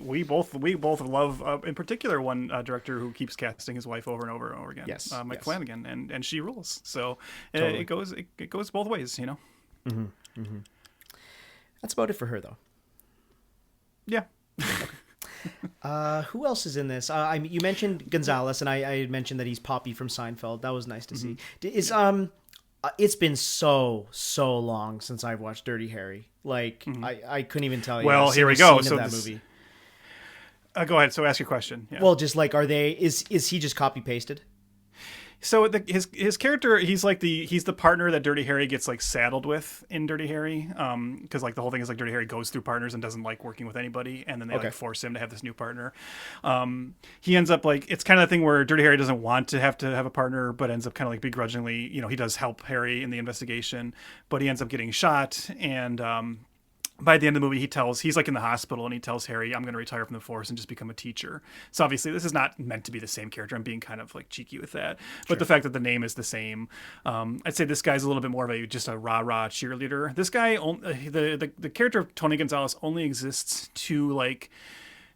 [SPEAKER 2] We both love, in particular, one director who keeps casting his wife over and over and over again.
[SPEAKER 4] Yes,
[SPEAKER 2] Mike Flanagan, and she rules. So
[SPEAKER 4] totally.
[SPEAKER 2] it goes both ways, you know.
[SPEAKER 4] Mm-hmm. Mm-hmm. That's about it for her, though.
[SPEAKER 2] Yeah.
[SPEAKER 4] Who else is in this? You mentioned Gonzalez, and I mentioned that he's Poppy from Seinfeld. That was nice to see. It's been so long since I've watched Dirty Harry. Like I couldn't even tell you.
[SPEAKER 2] Well, here we go.
[SPEAKER 4] So that movie.
[SPEAKER 2] Go ahead. So ask your question. Yeah.
[SPEAKER 4] Well, just like, is he just copy pasted?
[SPEAKER 2] So his character, he's the partner that Dirty Harry gets like saddled with in Dirty Harry, because like the whole thing is like Dirty Harry goes through partners and doesn't like working with anybody, and then they like force him to have this new partner. He ends up like, it's kind of the thing where Dirty Harry doesn't want to have a partner, but ends up kind of like begrudgingly, he does help Harry in the investigation, but he ends up getting shot, and by the end of the movie, he's like in the hospital, and he tells Harry, I'm going to retire from the force and just become a teacher. So obviously this is not meant to be the same character. I'm being kind of like cheeky with that. But the fact that the name is the same, I'd say this guy's a little bit more of just a rah-rah cheerleader. This guy, the character of Tony Gonzalez only exists to like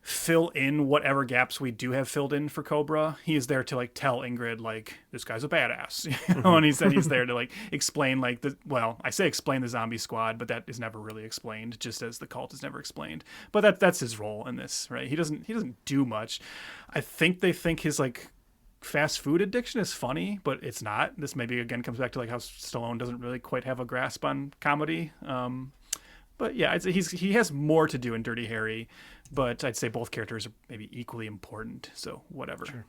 [SPEAKER 2] fill in whatever gaps we do have filled in for Cobra. He is there to like tell Ingrid like, this guy's a badass, and he's there to like explain like explain the zombie squad, but that is never really explained, just as the cult is never explained. But that's his role in this, right? He doesn't do much. I think they think his like fast food addiction is funny, but it's not. This maybe again comes back to like how Stallone doesn't really quite have a grasp on comedy. But yeah, I'd say he has more to do in Dirty Harry, but I'd say both characters are maybe equally important. So whatever. Sure.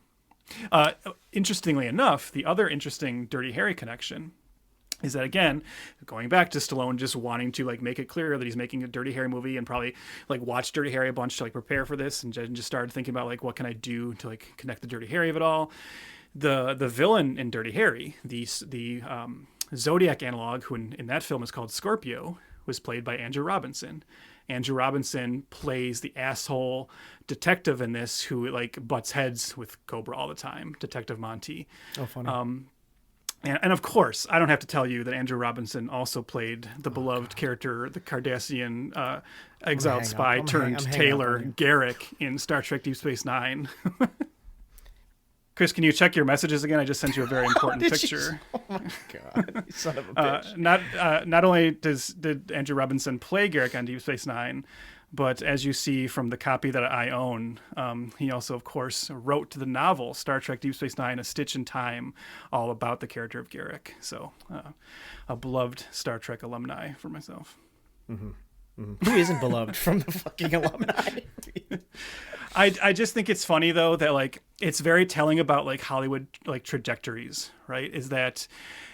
[SPEAKER 2] Interestingly enough, the other interesting Dirty Harry connection is that, again, going back to Stallone just wanting to like make it clear that he's making a Dirty Harry movie, and probably like watched Dirty Harry a bunch to like prepare for this, and just started thinking about like, what can I do to like connect the Dirty Harry of it all. The villain in Dirty Harry, the Zodiac analog, who in that film is called Scorpio, was played by Andrew Robinson. Andrew Robinson plays the asshole detective in this who like butts heads with Cobra all the time, Detective Monty.
[SPEAKER 4] Oh, funny.
[SPEAKER 2] And of course, I don't have to tell you that Andrew Robinson also played the beloved character, the Cardassian exiled spy turned Taylor Garrick in Star Trek Deep Space Nine. Chris, can you check your messages again? I just sent you a very important picture.
[SPEAKER 4] Oh my god, you son of a bitch.
[SPEAKER 2] Not only did Andrew Robinson play Garrick on Deep Space Nine, but as you see from the copy that I own, he also, of course, wrote the novel Star Trek Deep Space Nine: A Stitch in Time, all about the character of Garrick. So, a beloved Star Trek alumni for myself.
[SPEAKER 4] Mm-hmm. Mm-hmm. Who isn't beloved from the fucking alumni?
[SPEAKER 2] I just think it's funny though that like it's very telling about like Hollywood like trajectories, right? Is that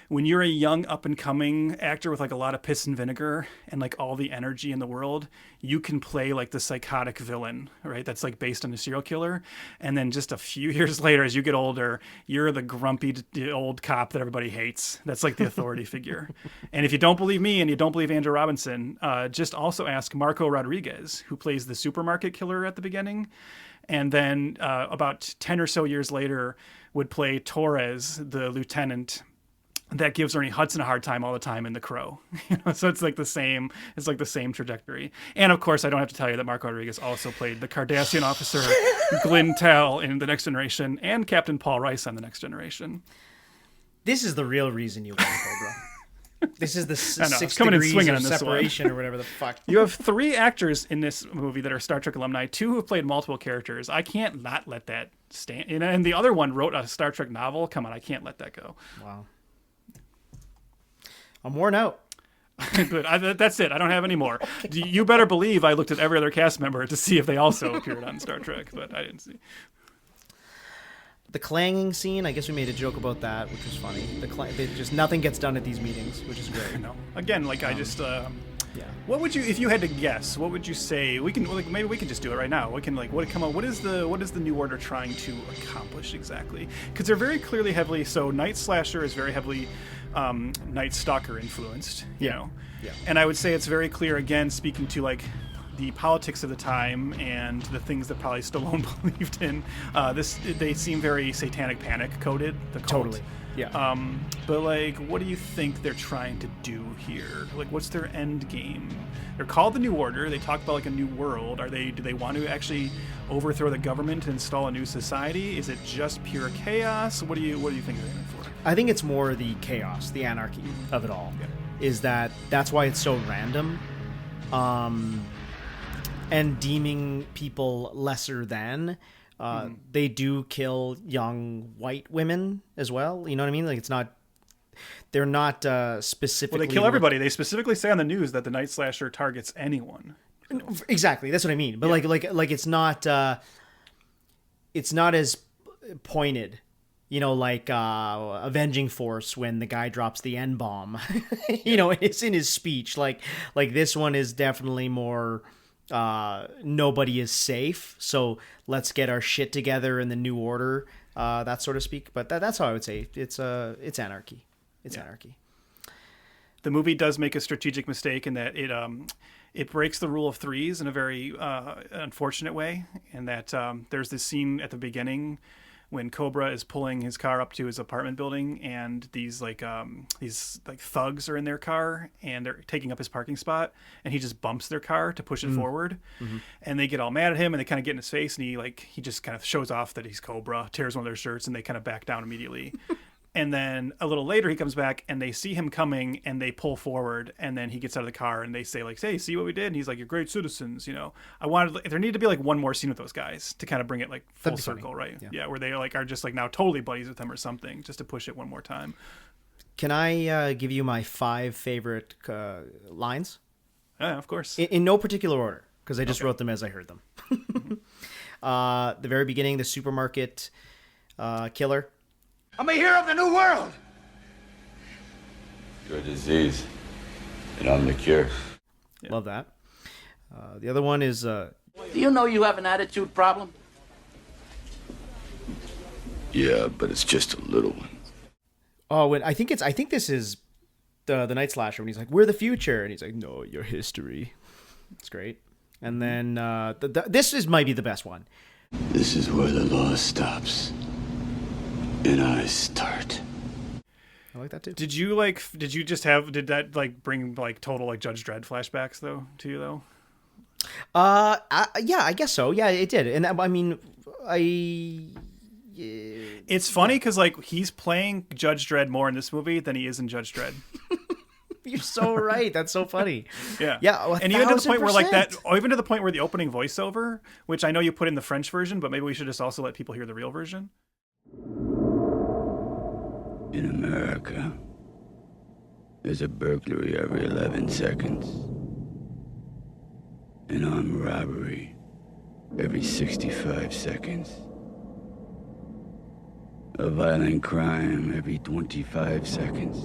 [SPEAKER 2] when you're a young up and coming actor with like a lot of piss and vinegar and like all the energy in the world, you can play like the psychotic villain, right? That's like based on a serial killer. And then just a few years later, as you get older, you're the grumpy old cop that everybody hates. That's like the authority figure. And if you don't believe me and you don't believe Andrew Robinson, just also ask Marco Rodriguez, who plays the supermarket killer at the beginning. And then about 10 or so years later would play Torres, the lieutenant that gives Ernie Hudson a hard time all the time in The Crow. So it's like the same trajectory. And of course, I don't have to tell you that Mark Rodriguez also played the Cardassian officer Glyn Tell in The Next Generation and Captain Paul Rice on The Next Generation.
[SPEAKER 4] This is the real reason you like Cobra. This is the 6
[SPEAKER 2] coming in
[SPEAKER 4] degrees
[SPEAKER 2] swinging
[SPEAKER 4] of
[SPEAKER 2] on this
[SPEAKER 4] separation
[SPEAKER 2] one.
[SPEAKER 4] Or whatever the fuck.
[SPEAKER 2] You have 3 actors in this movie that are Star Trek alumni, 2 who have played multiple characters. I can't not let that stand. And the other one wrote a Star Trek novel. Come on, I can't let that go.
[SPEAKER 4] Wow. I'm worn out.
[SPEAKER 2] Good. That's it. I don't have any more. Okay. You better believe I looked at every other cast member to see if they also appeared on Star Trek, but I didn't see.
[SPEAKER 4] The clanging scene, I guess we made a joke about that, which was funny. Just nothing gets done at these meetings, which is great.
[SPEAKER 2] No. Again, like I just what would you, if you had to guess, what would you say? We can maybe we can just do it right now. We can what is the New Order trying to accomplish exactly? Because they're very clearly heavily Night Slasher is very heavily Night Stalker influenced, you know. Yeah. And I would say it's very clear, again, speaking to like the politics of the time and the things that probably Stallone believed in. They seem very Satanic Panic coded. The cult.
[SPEAKER 4] Totally. Yeah.
[SPEAKER 2] But like, what do you think they're trying to do here? Like, what's their end game? They're called the New Order. They talk about like a new world. Do they want to actually overthrow the government and install a new society? Is it just pure chaos? What do you think they're aiming for?
[SPEAKER 4] I think it's more the chaos, the anarchy of it all. Yeah. Is that's why it's so random, and deeming people lesser than. They do kill young white women as well. You know what I mean? Like they're not specifically.
[SPEAKER 2] Well, they kill everybody. They specifically say on the news that the Night Slasher targets anyone.
[SPEAKER 4] Exactly, that's what I mean. But like it's not as pointed. You know, like Avenging Force when the guy drops the N-bomb. You know, it's in his speech. Like this one is definitely more. Nobody is safe, so let's get our shit together in the New Order, that sort of speak. But that's how I would say it's anarchy. It's anarchy.
[SPEAKER 2] The movie does make a strategic mistake in that it breaks the rule of threes in a very unfortunate way, and that there's this scene at the beginning when Cobra is pulling his car up to his apartment building, and these thugs are in their car and they're taking up his parking spot, and he just bumps their car to push it forward, and they get all mad at him, and they kind of get in his face, and he just kind of shows off that he's Cobra, tears one of their shirts, and they kind of back down immediately. And then a little later he comes back and they see him coming and they pull forward, and then he gets out of the car and they say like, "Hey, see what we did?" And he's like, "You're great citizens." You know, there needed to be like one more scene with those guys to kind of bring it like full circle, right? Yeah, where they like are just like now totally buddies with him or something, just to push it one more time.
[SPEAKER 4] Can I give you my 5 favorite lines?
[SPEAKER 2] Yeah, of course.
[SPEAKER 4] In no particular order, because I just wrote them as I heard them. The very beginning, the supermarket killer.
[SPEAKER 14] I'm a hero of the new world.
[SPEAKER 10] You're a disease, and I'm the cure.
[SPEAKER 4] Yeah. Love that. The other one is...
[SPEAKER 11] Do you know you have an attitude problem?
[SPEAKER 10] Yeah, but it's just a little one.
[SPEAKER 4] Oh, I think this is the Night Slasher when he's like, "We're the future," and he's like, "No, you're history." It's great. And then this might be the best one.
[SPEAKER 10] This is where the law stops. And I start.
[SPEAKER 4] I like that too.
[SPEAKER 2] Did that like bring like total like Judge Dredd flashbacks though to you though?
[SPEAKER 4] Yeah, I guess so. Yeah, it did. And I mean,
[SPEAKER 2] It's funny because like he's playing Judge Dredd more in this movie than he is in Judge Dredd.
[SPEAKER 4] You're so right. That's so funny.
[SPEAKER 2] Yeah.
[SPEAKER 4] Yeah.
[SPEAKER 2] And even to the point where like that, or even to the point where the opening voiceover, which I know you put in the French version, but maybe we should just also let people hear the real version.
[SPEAKER 10] In America, there's a burglary every 11 seconds. An armed robbery every 65 seconds. A violent crime every 25 seconds.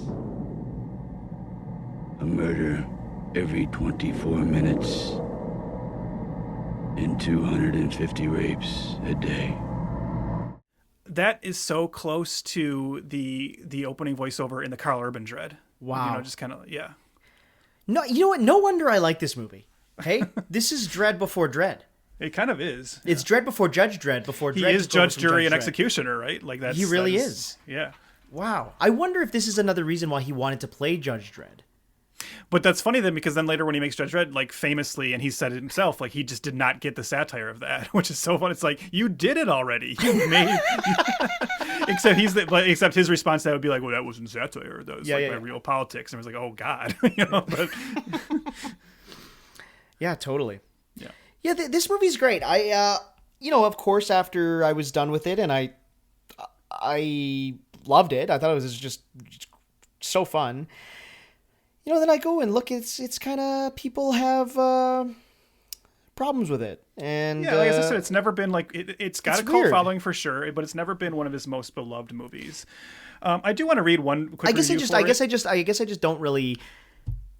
[SPEAKER 10] A murder every 24 minutes. And 250 rapes a day.
[SPEAKER 2] That is so close to the opening voiceover in the Carl Urban Dredd.
[SPEAKER 4] Wow.
[SPEAKER 2] You know, just kind of, yeah.
[SPEAKER 4] No, you know what? No wonder I like this movie. Hey, this is Dredd before Dredd.
[SPEAKER 2] It kind of is.
[SPEAKER 4] It's Dredd before Judge Dredd before Dredd.
[SPEAKER 2] He is Judge, Jury, and
[SPEAKER 4] Dredd.
[SPEAKER 2] Executioner, right? Like that's
[SPEAKER 4] He really is.
[SPEAKER 2] Yeah.
[SPEAKER 4] Wow. I wonder if this is another reason why he wanted to play Judge Dredd.
[SPEAKER 2] But that's funny then, because then later when he makes Judge Dredd, like famously, and he said it himself, like he just did not get the satire of that, which is so fun. It's like, you did it already. You made except his response to that would be like, well, that wasn't satire. That was my real politics. And I was like, oh God. But
[SPEAKER 4] yeah, totally.
[SPEAKER 2] Yeah.
[SPEAKER 4] Yeah, this movie's great. I of course, after I was done with it and I loved it. I thought it was just so fun. Then I go and look, it's kind of, people have problems with it. And
[SPEAKER 2] yeah, like as I said, it's never been like, it's got a cult
[SPEAKER 4] weird.
[SPEAKER 2] following for sure, but it's never been one of his most beloved movies. I do want to read one quick review
[SPEAKER 4] I guess I just don't really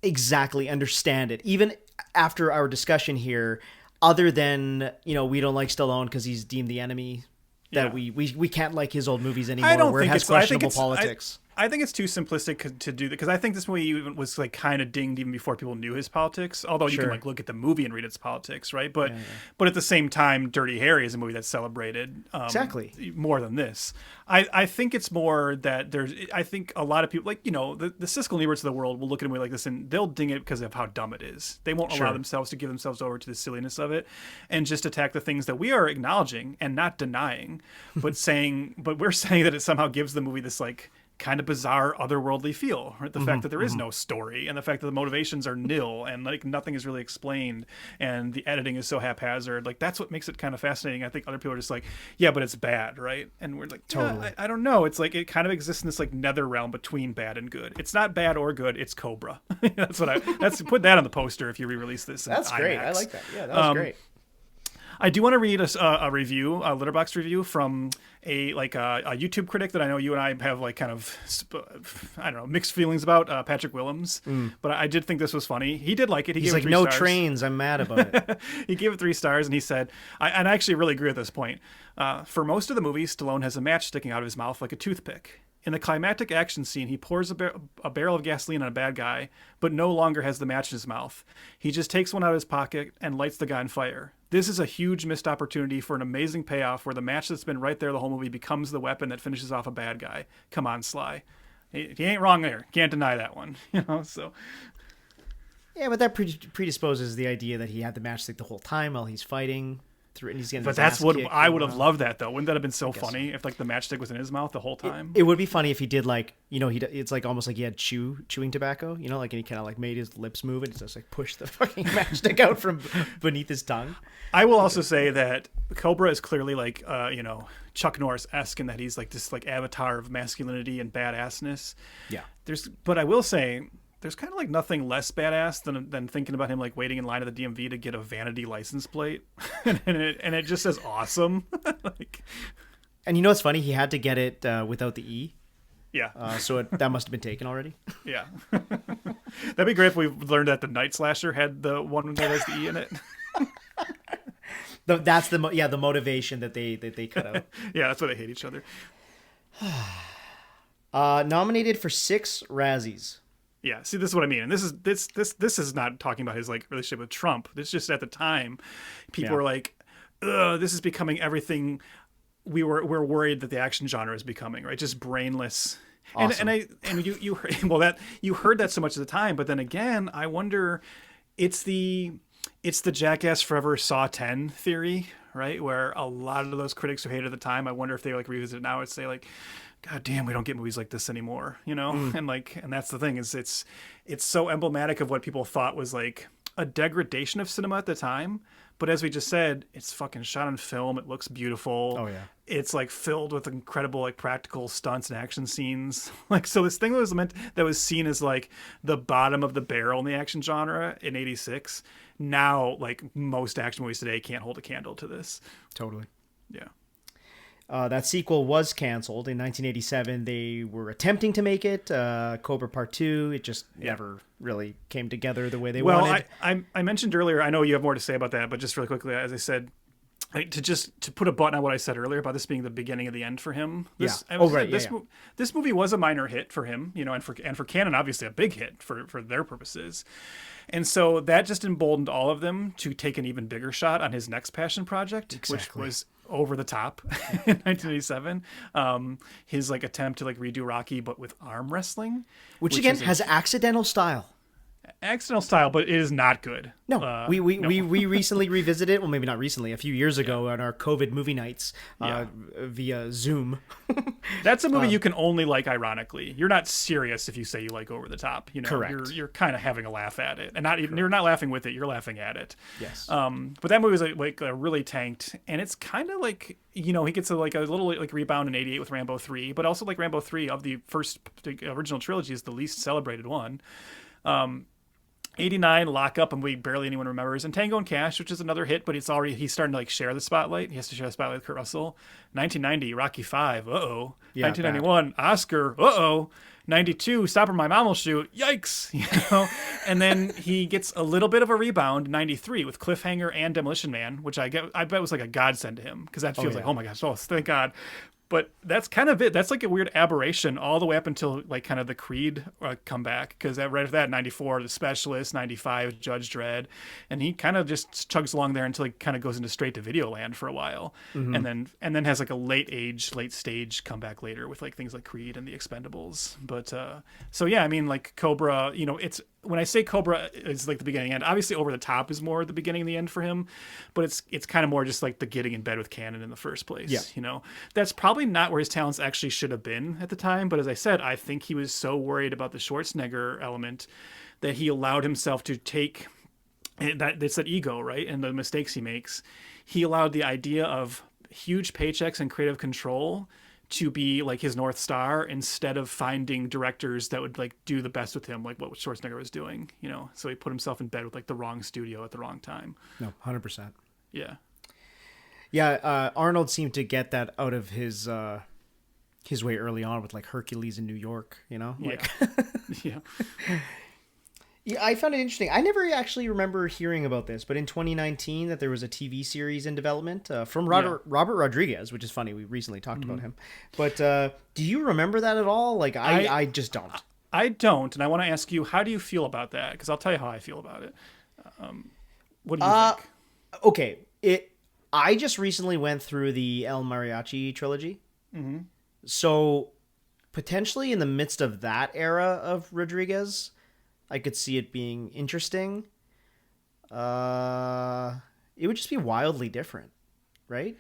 [SPEAKER 4] exactly understand it. Even after our discussion here, other than, we don't like Stallone because he's deemed the enemy, that we can't like his old movies anymore.
[SPEAKER 2] I don't
[SPEAKER 4] where
[SPEAKER 2] think
[SPEAKER 4] it has
[SPEAKER 2] it's
[SPEAKER 4] questionable politics.
[SPEAKER 2] I think it's too simplistic to do that, because I think this movie even was like kind of dinged even before people knew his politics. Although you can like look at the movie and read its politics, right? But but at the same time, Dirty Harry is a movie that's celebrated
[SPEAKER 4] exactly
[SPEAKER 2] more than this. I think it's more that I think a lot of people, like, the Siskel and Eberts of the world will look at a movie like this and they'll ding it because of how dumb it is. They won't allow themselves to give themselves over to the silliness of it and just attack the things that we are acknowledging and not denying, but we're saying that it somehow gives the movie this like kind of bizarre otherworldly feel, right? The fact that there is no story, and the fact that the motivations are nil, and like nothing is really explained, and the editing is so haphazard. Like that's what makes it kind of fascinating. I think other people are just like, yeah, but it's bad, right? And we're like, totally. I don't know. It's like it kind of exists in this like nether realm between bad and good. It's not bad or good. It's Cobra. That's put that on the poster if you re-release this.
[SPEAKER 4] That's great. I like that. Yeah, that was great.
[SPEAKER 2] I do want to read a review, a Letterboxd review from a YouTube critic that I know you and I have like kind of, I don't know, mixed feelings about, Patrick Willems. But I did think this was funny. He did like it.
[SPEAKER 4] He's
[SPEAKER 2] gave
[SPEAKER 4] like,
[SPEAKER 2] it 3
[SPEAKER 4] no
[SPEAKER 2] stars.
[SPEAKER 4] trains. I'm mad about it.
[SPEAKER 2] He gave it 3 stars and he said, and I actually really agree with this point. For most of the movie, Stallone has a match sticking out of his mouth like a toothpick. In the climactic action scene, he pours a barrel of gasoline on a bad guy, but no longer has the match in his mouth. He just takes one out of his pocket and lights the guy on fire. This is a huge missed opportunity for an amazing payoff where the match that's been right there the whole movie becomes the weapon that finishes off a bad guy. Come on, Sly. He ain't wrong there. Can't deny that one. So...
[SPEAKER 4] Yeah, but that predisposes the idea that he had the matchstick the whole time while he's fighting. And he's getting
[SPEAKER 2] but that's what I would have loved that though. Wouldn't that have been so funny if like the matchstick was in his mouth the whole time?
[SPEAKER 4] It would be funny if he did like, it's like almost like he had chewing tobacco, like, and he kind of like made his lips move and just like pushed the fucking matchstick out from beneath his tongue.
[SPEAKER 2] I will also say that Cobra is clearly like, Chuck Norris-esque in that he's like this like avatar of masculinity and badassness.
[SPEAKER 4] Yeah.
[SPEAKER 2] But I will say, there's kind of like nothing less badass than thinking about him like waiting in line at the DMV to get a vanity license plate, and it just says awesome.
[SPEAKER 4] And you know what's funny? He had to get it without the E.
[SPEAKER 2] Yeah.
[SPEAKER 4] So that must have been taken already.
[SPEAKER 2] Yeah. That'd be great if we learned that the Night Slasher had the one that has the E in it.
[SPEAKER 4] That's the motivation that they cut out.
[SPEAKER 2] Yeah, that's why they hate each other.
[SPEAKER 4] Nominated for 6 Razzies.
[SPEAKER 2] Yeah, see, this is what I mean, and this is not talking about his like relationship with Trump. It's just at the time, people were like, "Ugh, this is becoming everything we're worried that the action genre is becoming, right? Just brainless." Awesome. And you heard that so much at the time, but then again, I wonder, it's the Jackass Forever Saw 10 theory, right? Where a lot of those critics who hated at the time, I wonder if they like revisit it now and say like, God damn, we don't get movies like this anymore, you know? And that's the thing, is it's so emblematic of what people thought was like a degradation of cinema at the time. But as we just said, it's fucking shot on film. It looks beautiful.
[SPEAKER 4] Oh yeah.
[SPEAKER 2] It's like filled with incredible like practical stunts and action scenes. Like, so this thing that was seen as like the bottom of the barrel in the action genre in '86. Now, like most action movies today can't hold a candle to this.
[SPEAKER 4] Totally.
[SPEAKER 2] Yeah.
[SPEAKER 4] That sequel was canceled in 1987. They were attempting to make it Cobra Part 2. It just never really came together the way they wanted.
[SPEAKER 2] I mentioned earlier, I know you have more to say about that, but just really quickly, as I said, to put a button on what I said earlier about this being the beginning of the end for him. This movie was a minor hit for him, you know, and for Cannon, obviously a big hit for their purposes. And so that just emboldened all of them to take an even bigger shot on his next passion project, which was over the top in 1987. His like attempt to like redo Rocky, but with arm wrestling,
[SPEAKER 4] which again has accidental style.
[SPEAKER 2] Accidental style, but it is not good.
[SPEAKER 4] No, we recently revisited it. Well, maybe not recently, a few years ago on our COVID movie nights via Zoom.
[SPEAKER 2] That's a movie you can only like ironically. You're not serious if you say you like Over the Top. You know,
[SPEAKER 4] correct.
[SPEAKER 2] You're kind of having a laugh at it, and you're not laughing with it. You're laughing at it.
[SPEAKER 4] Yes.
[SPEAKER 2] But that movie is like really tanked, and it's kind of like, you know, he gets a little like rebound in '88 with Rambo 3, but also like Rambo 3 of the original trilogy is the least celebrated one. 89, Lock Up, and barely anyone remembers, and Tango and Cash, which is another hit, but he's starting to like share the spotlight. He has to share the spotlight with Kurt Russell. 1990, Rocky 5, uh-oh. 1991, Oscar, uh-oh. 92, Stop or My Mom Will Shoot, yikes, you know. And then he gets a little bit of a rebound. 93 with Cliffhanger and Demolition Man, which I bet was like a godsend to him, because that feels like, oh my gosh, thank God. But that's kind of it. That's like a weird aberration all the way up until like kind of the Creed comeback, because right after that, 94, The Specialist, 95, Judge Dredd, and he kind of just chugs along there until he kind of goes into straight to video land for a while, and then has like a late stage comeback later with like things like Creed and The Expendables. But so yeah, I mean, like Cobra, you know, it's, when I say Cobra is like the beginning and end, obviously Over the Top is more the beginning and the end for him, but it's kind of more just like the getting in bed with Cannon in the first place. Yeah. You know, that's probably not where his talents actually should have been at the time. But as I said, I think he was so worried about the Schwarzenegger element that he allowed himself to take that's that ego, right? And the mistakes he makes. He allowed the idea of huge paychecks and creative control to be like his North Star, instead of finding directors that would like do the best with him, like what Schwarzenegger was doing, you know? So he put himself in bed with like the wrong studio at the wrong time.
[SPEAKER 4] No, 100%.
[SPEAKER 2] Yeah.
[SPEAKER 4] Yeah. Arnold seemed to get that out of his way early on with like Hercules in New York, you know? Like,
[SPEAKER 2] yeah.
[SPEAKER 4] Yeah, I found it interesting. I never actually remember hearing about this, but in 2019 that there was a TV series in development from Robert Rodriguez, which is funny. We recently talked about him. But do you remember that at all? Like, I just don't.
[SPEAKER 2] I don't, and I want to ask you, how do you feel about that? Because I'll tell you how I feel about it. What do you think?
[SPEAKER 4] Okay, I just recently went through the El Mariachi trilogy. Mm-hmm. So potentially in the midst of that era of Rodriguez, I could see it being interesting. It would just be wildly different, right?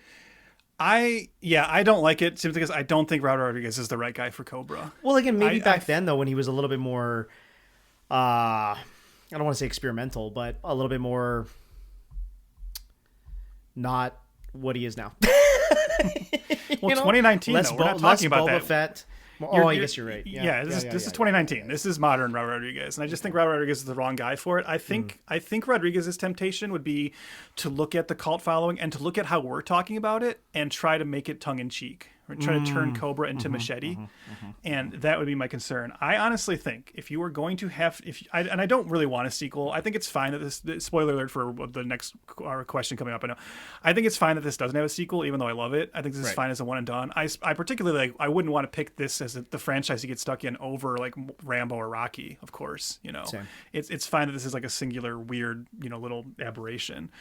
[SPEAKER 2] I don't like it simply because I don't think Robert Rodriguez is the right guy for Cobra.
[SPEAKER 4] Well, again, maybe back then, though, when he was a little bit more, I don't want to say experimental, but a little bit more not what he is now.
[SPEAKER 2] Well, 2019, though, we're not talking about that.
[SPEAKER 4] Fett. I guess you're right.
[SPEAKER 2] Yeah, this is 2019. This is modern Robert Rodriguez, and I just think Robert Rodriguez is the wrong guy for it. I think Rodriguez's temptation would be to look at the cult following and to look at how we're talking about it and try to make it tongue in cheek, or try to turn Cobra into Machete, and that would be my concern. I honestly think if you were going to have, and I don't really want a sequel. I think it's fine that this. Spoiler alert for the next question coming up. I know. I think it's fine that this doesn't have a sequel, even though I love it. I think this is fine as a one and done. I particularly I wouldn't want to pick this as the franchise he gets stuck in over like Rambo or Rocky. Of course, you know, it's fine that this is like a singular weird, you know, little aberration.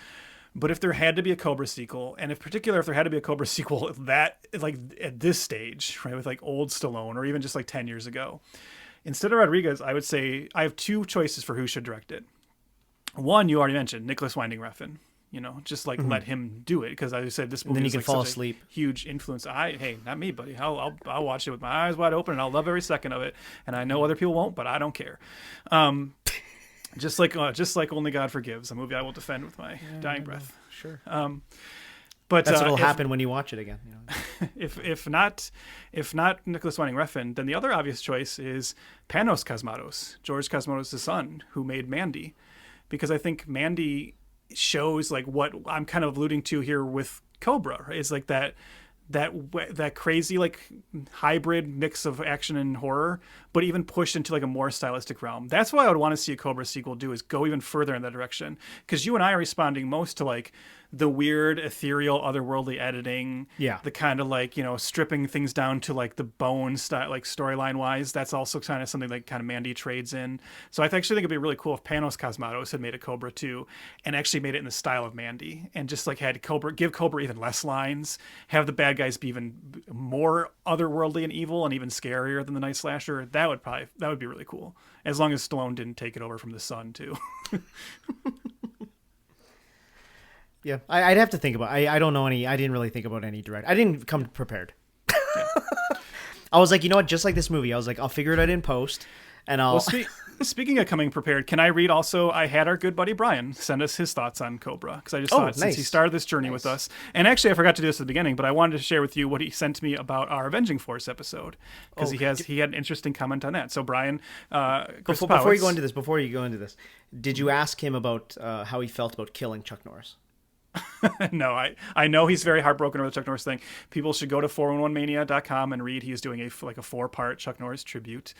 [SPEAKER 2] But if there had to be a Cobra sequel, and if there had to be a Cobra sequel that like at this stage, right, with like old Stallone or even just like 10 years ago, instead of Rodriguez, I would say I have two choices for who should direct it. One, you already mentioned, Nicholas Winding Refn. You know, just like let him do it, because as I said, this movie
[SPEAKER 4] then you
[SPEAKER 2] is
[SPEAKER 4] can
[SPEAKER 2] like
[SPEAKER 4] fall
[SPEAKER 2] such
[SPEAKER 4] asleep.
[SPEAKER 2] a huge influence. Hey, not me, buddy. I'll watch it with my eyes wide open, and I'll love every second of it. And I know other people won't, but I don't care. Just like Only God Forgives, a movie I will defend with my dying breath.
[SPEAKER 4] Sure.
[SPEAKER 2] But
[SPEAKER 4] that's what'll happen when you watch it again. You know?
[SPEAKER 2] if not Nicholas Winding Refn, then the other obvious choice is Panos Cosmatos, George Cosmatos' son, who made Mandy, because I think Mandy shows like what I'm kind of alluding to here with Cobra, right? It's like that crazy like hybrid mix of action and horror, but even pushed into like a more stylistic realm. That's why I would want to see a Cobra sequel do, is go even further in that direction, because you and I are responding most to like the weird ethereal otherworldly editing, the kind of like, you know, stripping things down to like the bone style, like storyline wise. That's also kind of something like kind of Mandy trades in. So I actually think it'd be really cool if Panos Cosmatos had made a Cobra 2 and actually made it in the style of Mandy, and just like had give Cobra even less lines, have the bad guys be even more otherworldly and evil and even scarier than the Night Slasher. That would be really cool, as long as Stallone didn't take it over from the son too.
[SPEAKER 4] Yeah, I'd have to think about. I don't know any. I didn't really think about any direct. I didn't come prepared. I was like, you know what? Just like this movie, I was like, I'll figure it out in post, and I'll.
[SPEAKER 2] Well, speaking of coming prepared, can I read also? I had our good buddy Brian send us his thoughts on Cobra, because I just thought since he started this journey with us, and actually I forgot to do this at the beginning, but I wanted to share with you what he sent me about our Avenging Force episode, because he had an interesting comment on that. So Brian,
[SPEAKER 4] before you go into this, did you ask him about how he felt about killing Chuck Norris?
[SPEAKER 2] No, I know he's very heartbroken over the Chuck Norris thing. People should go to 411mania.com and read. He's doing a 4-part Chuck Norris tribute.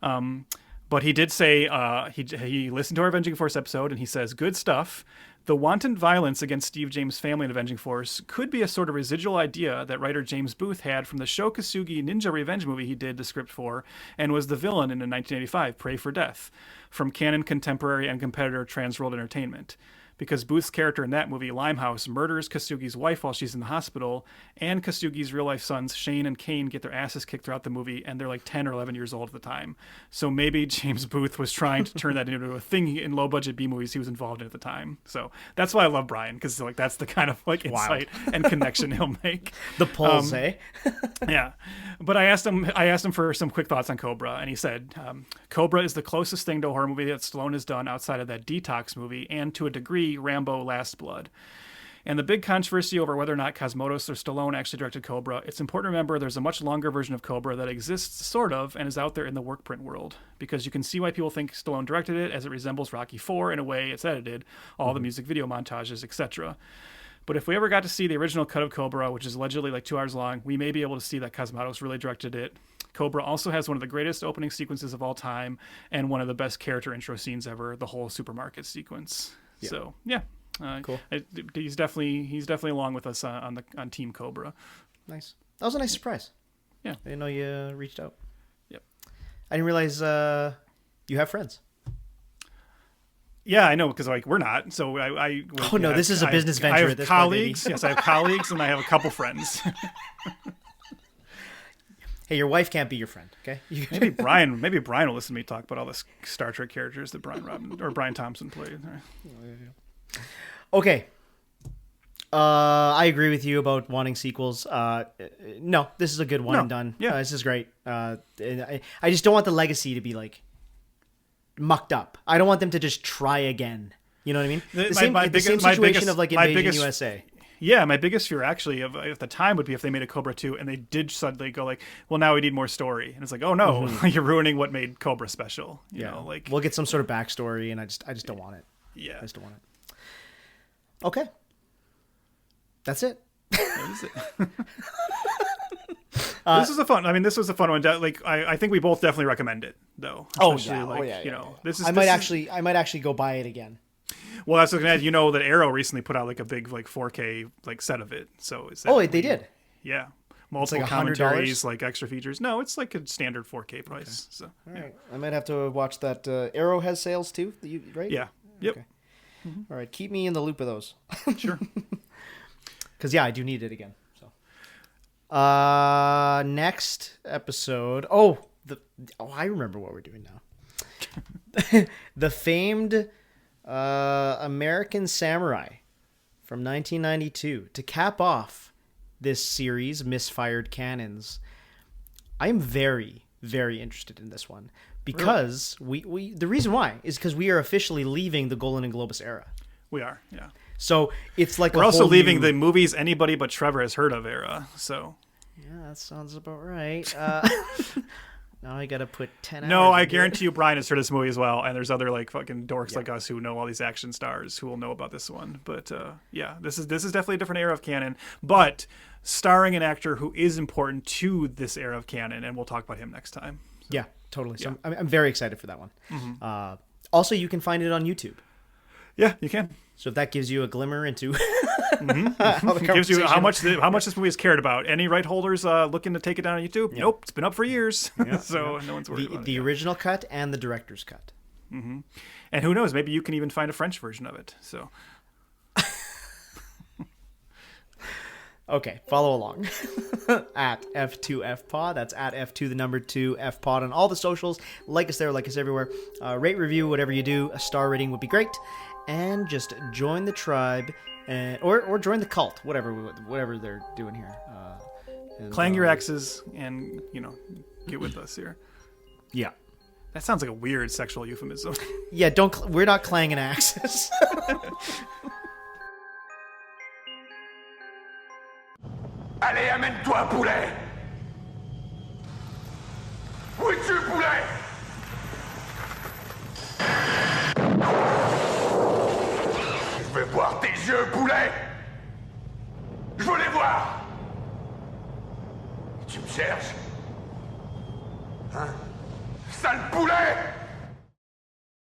[SPEAKER 2] But he did say he listened to our Avenging Force episode, and he says, good stuff. The wanton violence against Steve James' family in Avenging Force could be a sort of residual idea that writer James Booth had from the Sho Kosugi Ninja Revenge movie he did the script for, and was the villain in the 1985 Pray for Death, from canon contemporary and competitor Transworld Entertainment. Because Booth's character in that movie, Limehouse, murders Kosugi's wife while she's in the hospital, and Kosugi's real-life sons, Shane and Kane, get their asses kicked throughout the movie, and they're like 10 or 11 years old at the time. So maybe James Booth was trying to turn that into a thing in low-budget B-movies he was involved in at the time. So that's why I love Brian, because like that's the kind of like insight and connection he'll make.
[SPEAKER 4] The pulls,
[SPEAKER 2] Yeah. But I asked him for some quick thoughts on Cobra, and he said, Cobra is the closest thing to a horror movie that Stallone has done outside of that Detox movie, and to a degree, Rambo Last Blood. And the big controversy over whether or not Cosmatos or Stallone actually directed Cobra, it's important to remember there's a much longer version of Cobra that exists, sort of, and is out there in the work print world. Because you can see why people think Stallone directed it, as it resembles Rocky IV in a way it's edited, all the music video montages, etc. But if we ever got to see the original cut of Cobra, which is allegedly like 2 hours long, we may be able to see that Cosmatos really directed it. Cobra also has one of the greatest opening sequences of all time, and one of the best character intro scenes ever, the whole supermarket sequence. Yeah. So, yeah.
[SPEAKER 4] Cool.
[SPEAKER 2] He's definitely along with us on Team Cobra.
[SPEAKER 4] Nice. That was a nice surprise.
[SPEAKER 2] Yeah.
[SPEAKER 4] I didn't know you reached out.
[SPEAKER 2] Yep.
[SPEAKER 4] I didn't realize you have friends.
[SPEAKER 2] Yeah, I know, because like we're not. So
[SPEAKER 4] this is a business venture.
[SPEAKER 2] I have colleagues. Yes, I have colleagues, and I have a couple friends.
[SPEAKER 4] Hey, your wife can't be your friend, okay?
[SPEAKER 2] Maybe Brian will listen to me talk about all the Star Trek characters that Brian Thompson played.
[SPEAKER 4] Okay. I agree with you about wanting sequels. No, this is a good one and done.
[SPEAKER 2] Yeah,
[SPEAKER 4] this is great. I just don't want the legacy to be like mucked up. I don't want them to just try again. You know what I mean? The same situation of like Invasion USA.
[SPEAKER 2] Yeah, my biggest fear actually at the time would be if they made a Cobra 2 and they did suddenly go like, well, now we need more story, and it's like, oh no, you're ruining what made Cobra special. You know, like
[SPEAKER 4] we'll get some sort of backstory, and I just don't want it.
[SPEAKER 2] Yeah,
[SPEAKER 4] I just don't want it. Okay, that's it.
[SPEAKER 2] That is it. This was a fun. I mean, this was a fun one. Like, I think we both definitely recommend it, though. This is.
[SPEAKER 4] I might actually go buy it again.
[SPEAKER 2] Well, that's looking at. You know that Arrow recently put out like a big like 4K like set of it. So is that?
[SPEAKER 4] Oh, they did.
[SPEAKER 2] Yeah, multiple
[SPEAKER 4] like
[SPEAKER 2] commentaries, like extra features. No, it's like a standard 4K price. Okay. So
[SPEAKER 4] all right, I might have to watch that. Arrow has sales too, right?
[SPEAKER 2] Yeah. Yep.
[SPEAKER 4] Okay. All right, keep me in the loop of those.
[SPEAKER 2] Sure.
[SPEAKER 4] Because I do need it again. So, next episode. I remember what we're doing now. The famed American Samurai from 1992 to cap off this series, Misfired Cannons. I'm very, very interested in this one because we the reason why is because we are officially leaving the Golan and Globus era.
[SPEAKER 2] We are, yeah.
[SPEAKER 4] So it's like
[SPEAKER 2] we're also leaving the movies anybody but Trevor has heard of era. So
[SPEAKER 4] yeah, that sounds about right. Now I gotta put 10 hours.
[SPEAKER 2] No, I guarantee you Brian has heard this movie as well, and there's other like fucking dorks like us who know all these action stars who will know about this one. But yeah, this is definitely a different era of canon, but starring an actor who is important to this era of canon, and we'll talk about him next time. So,
[SPEAKER 4] yeah, totally. So yeah. I'm very excited for that one. Mm-hmm. Also, you can find it on YouTube.
[SPEAKER 2] Yeah, you can.
[SPEAKER 4] So if that gives you a glimmer into
[SPEAKER 2] gives you how much this movie is cared about. Any right holders looking to take it down on YouTube? Yep. Nope, it's been up for years. Yeah, so no one's worried about it.
[SPEAKER 4] The original cut and the director's cut.
[SPEAKER 2] Mm-hmm. And who knows? Maybe you can even find a French version of it. So.
[SPEAKER 4] Okay, follow along at F2FPod. That's at F2FPod on all the socials. Like us there, like us everywhere. Rate, review, whatever you do. A star rating would be great. And just join the tribe, or join the cult, whatever they're doing here.
[SPEAKER 2] Clang your axes and, get with us here.
[SPEAKER 4] Yeah.
[SPEAKER 2] That sounds like a weird sexual euphemism.
[SPEAKER 4] Yeah, we're not clanging axes.
[SPEAKER 14] Allez, amène-toi, poulet! Où es-tu, poulet? Je veux voir tes yeux, poulet! Je veux les voir! Tu me cherches? Hein? Sale poulet!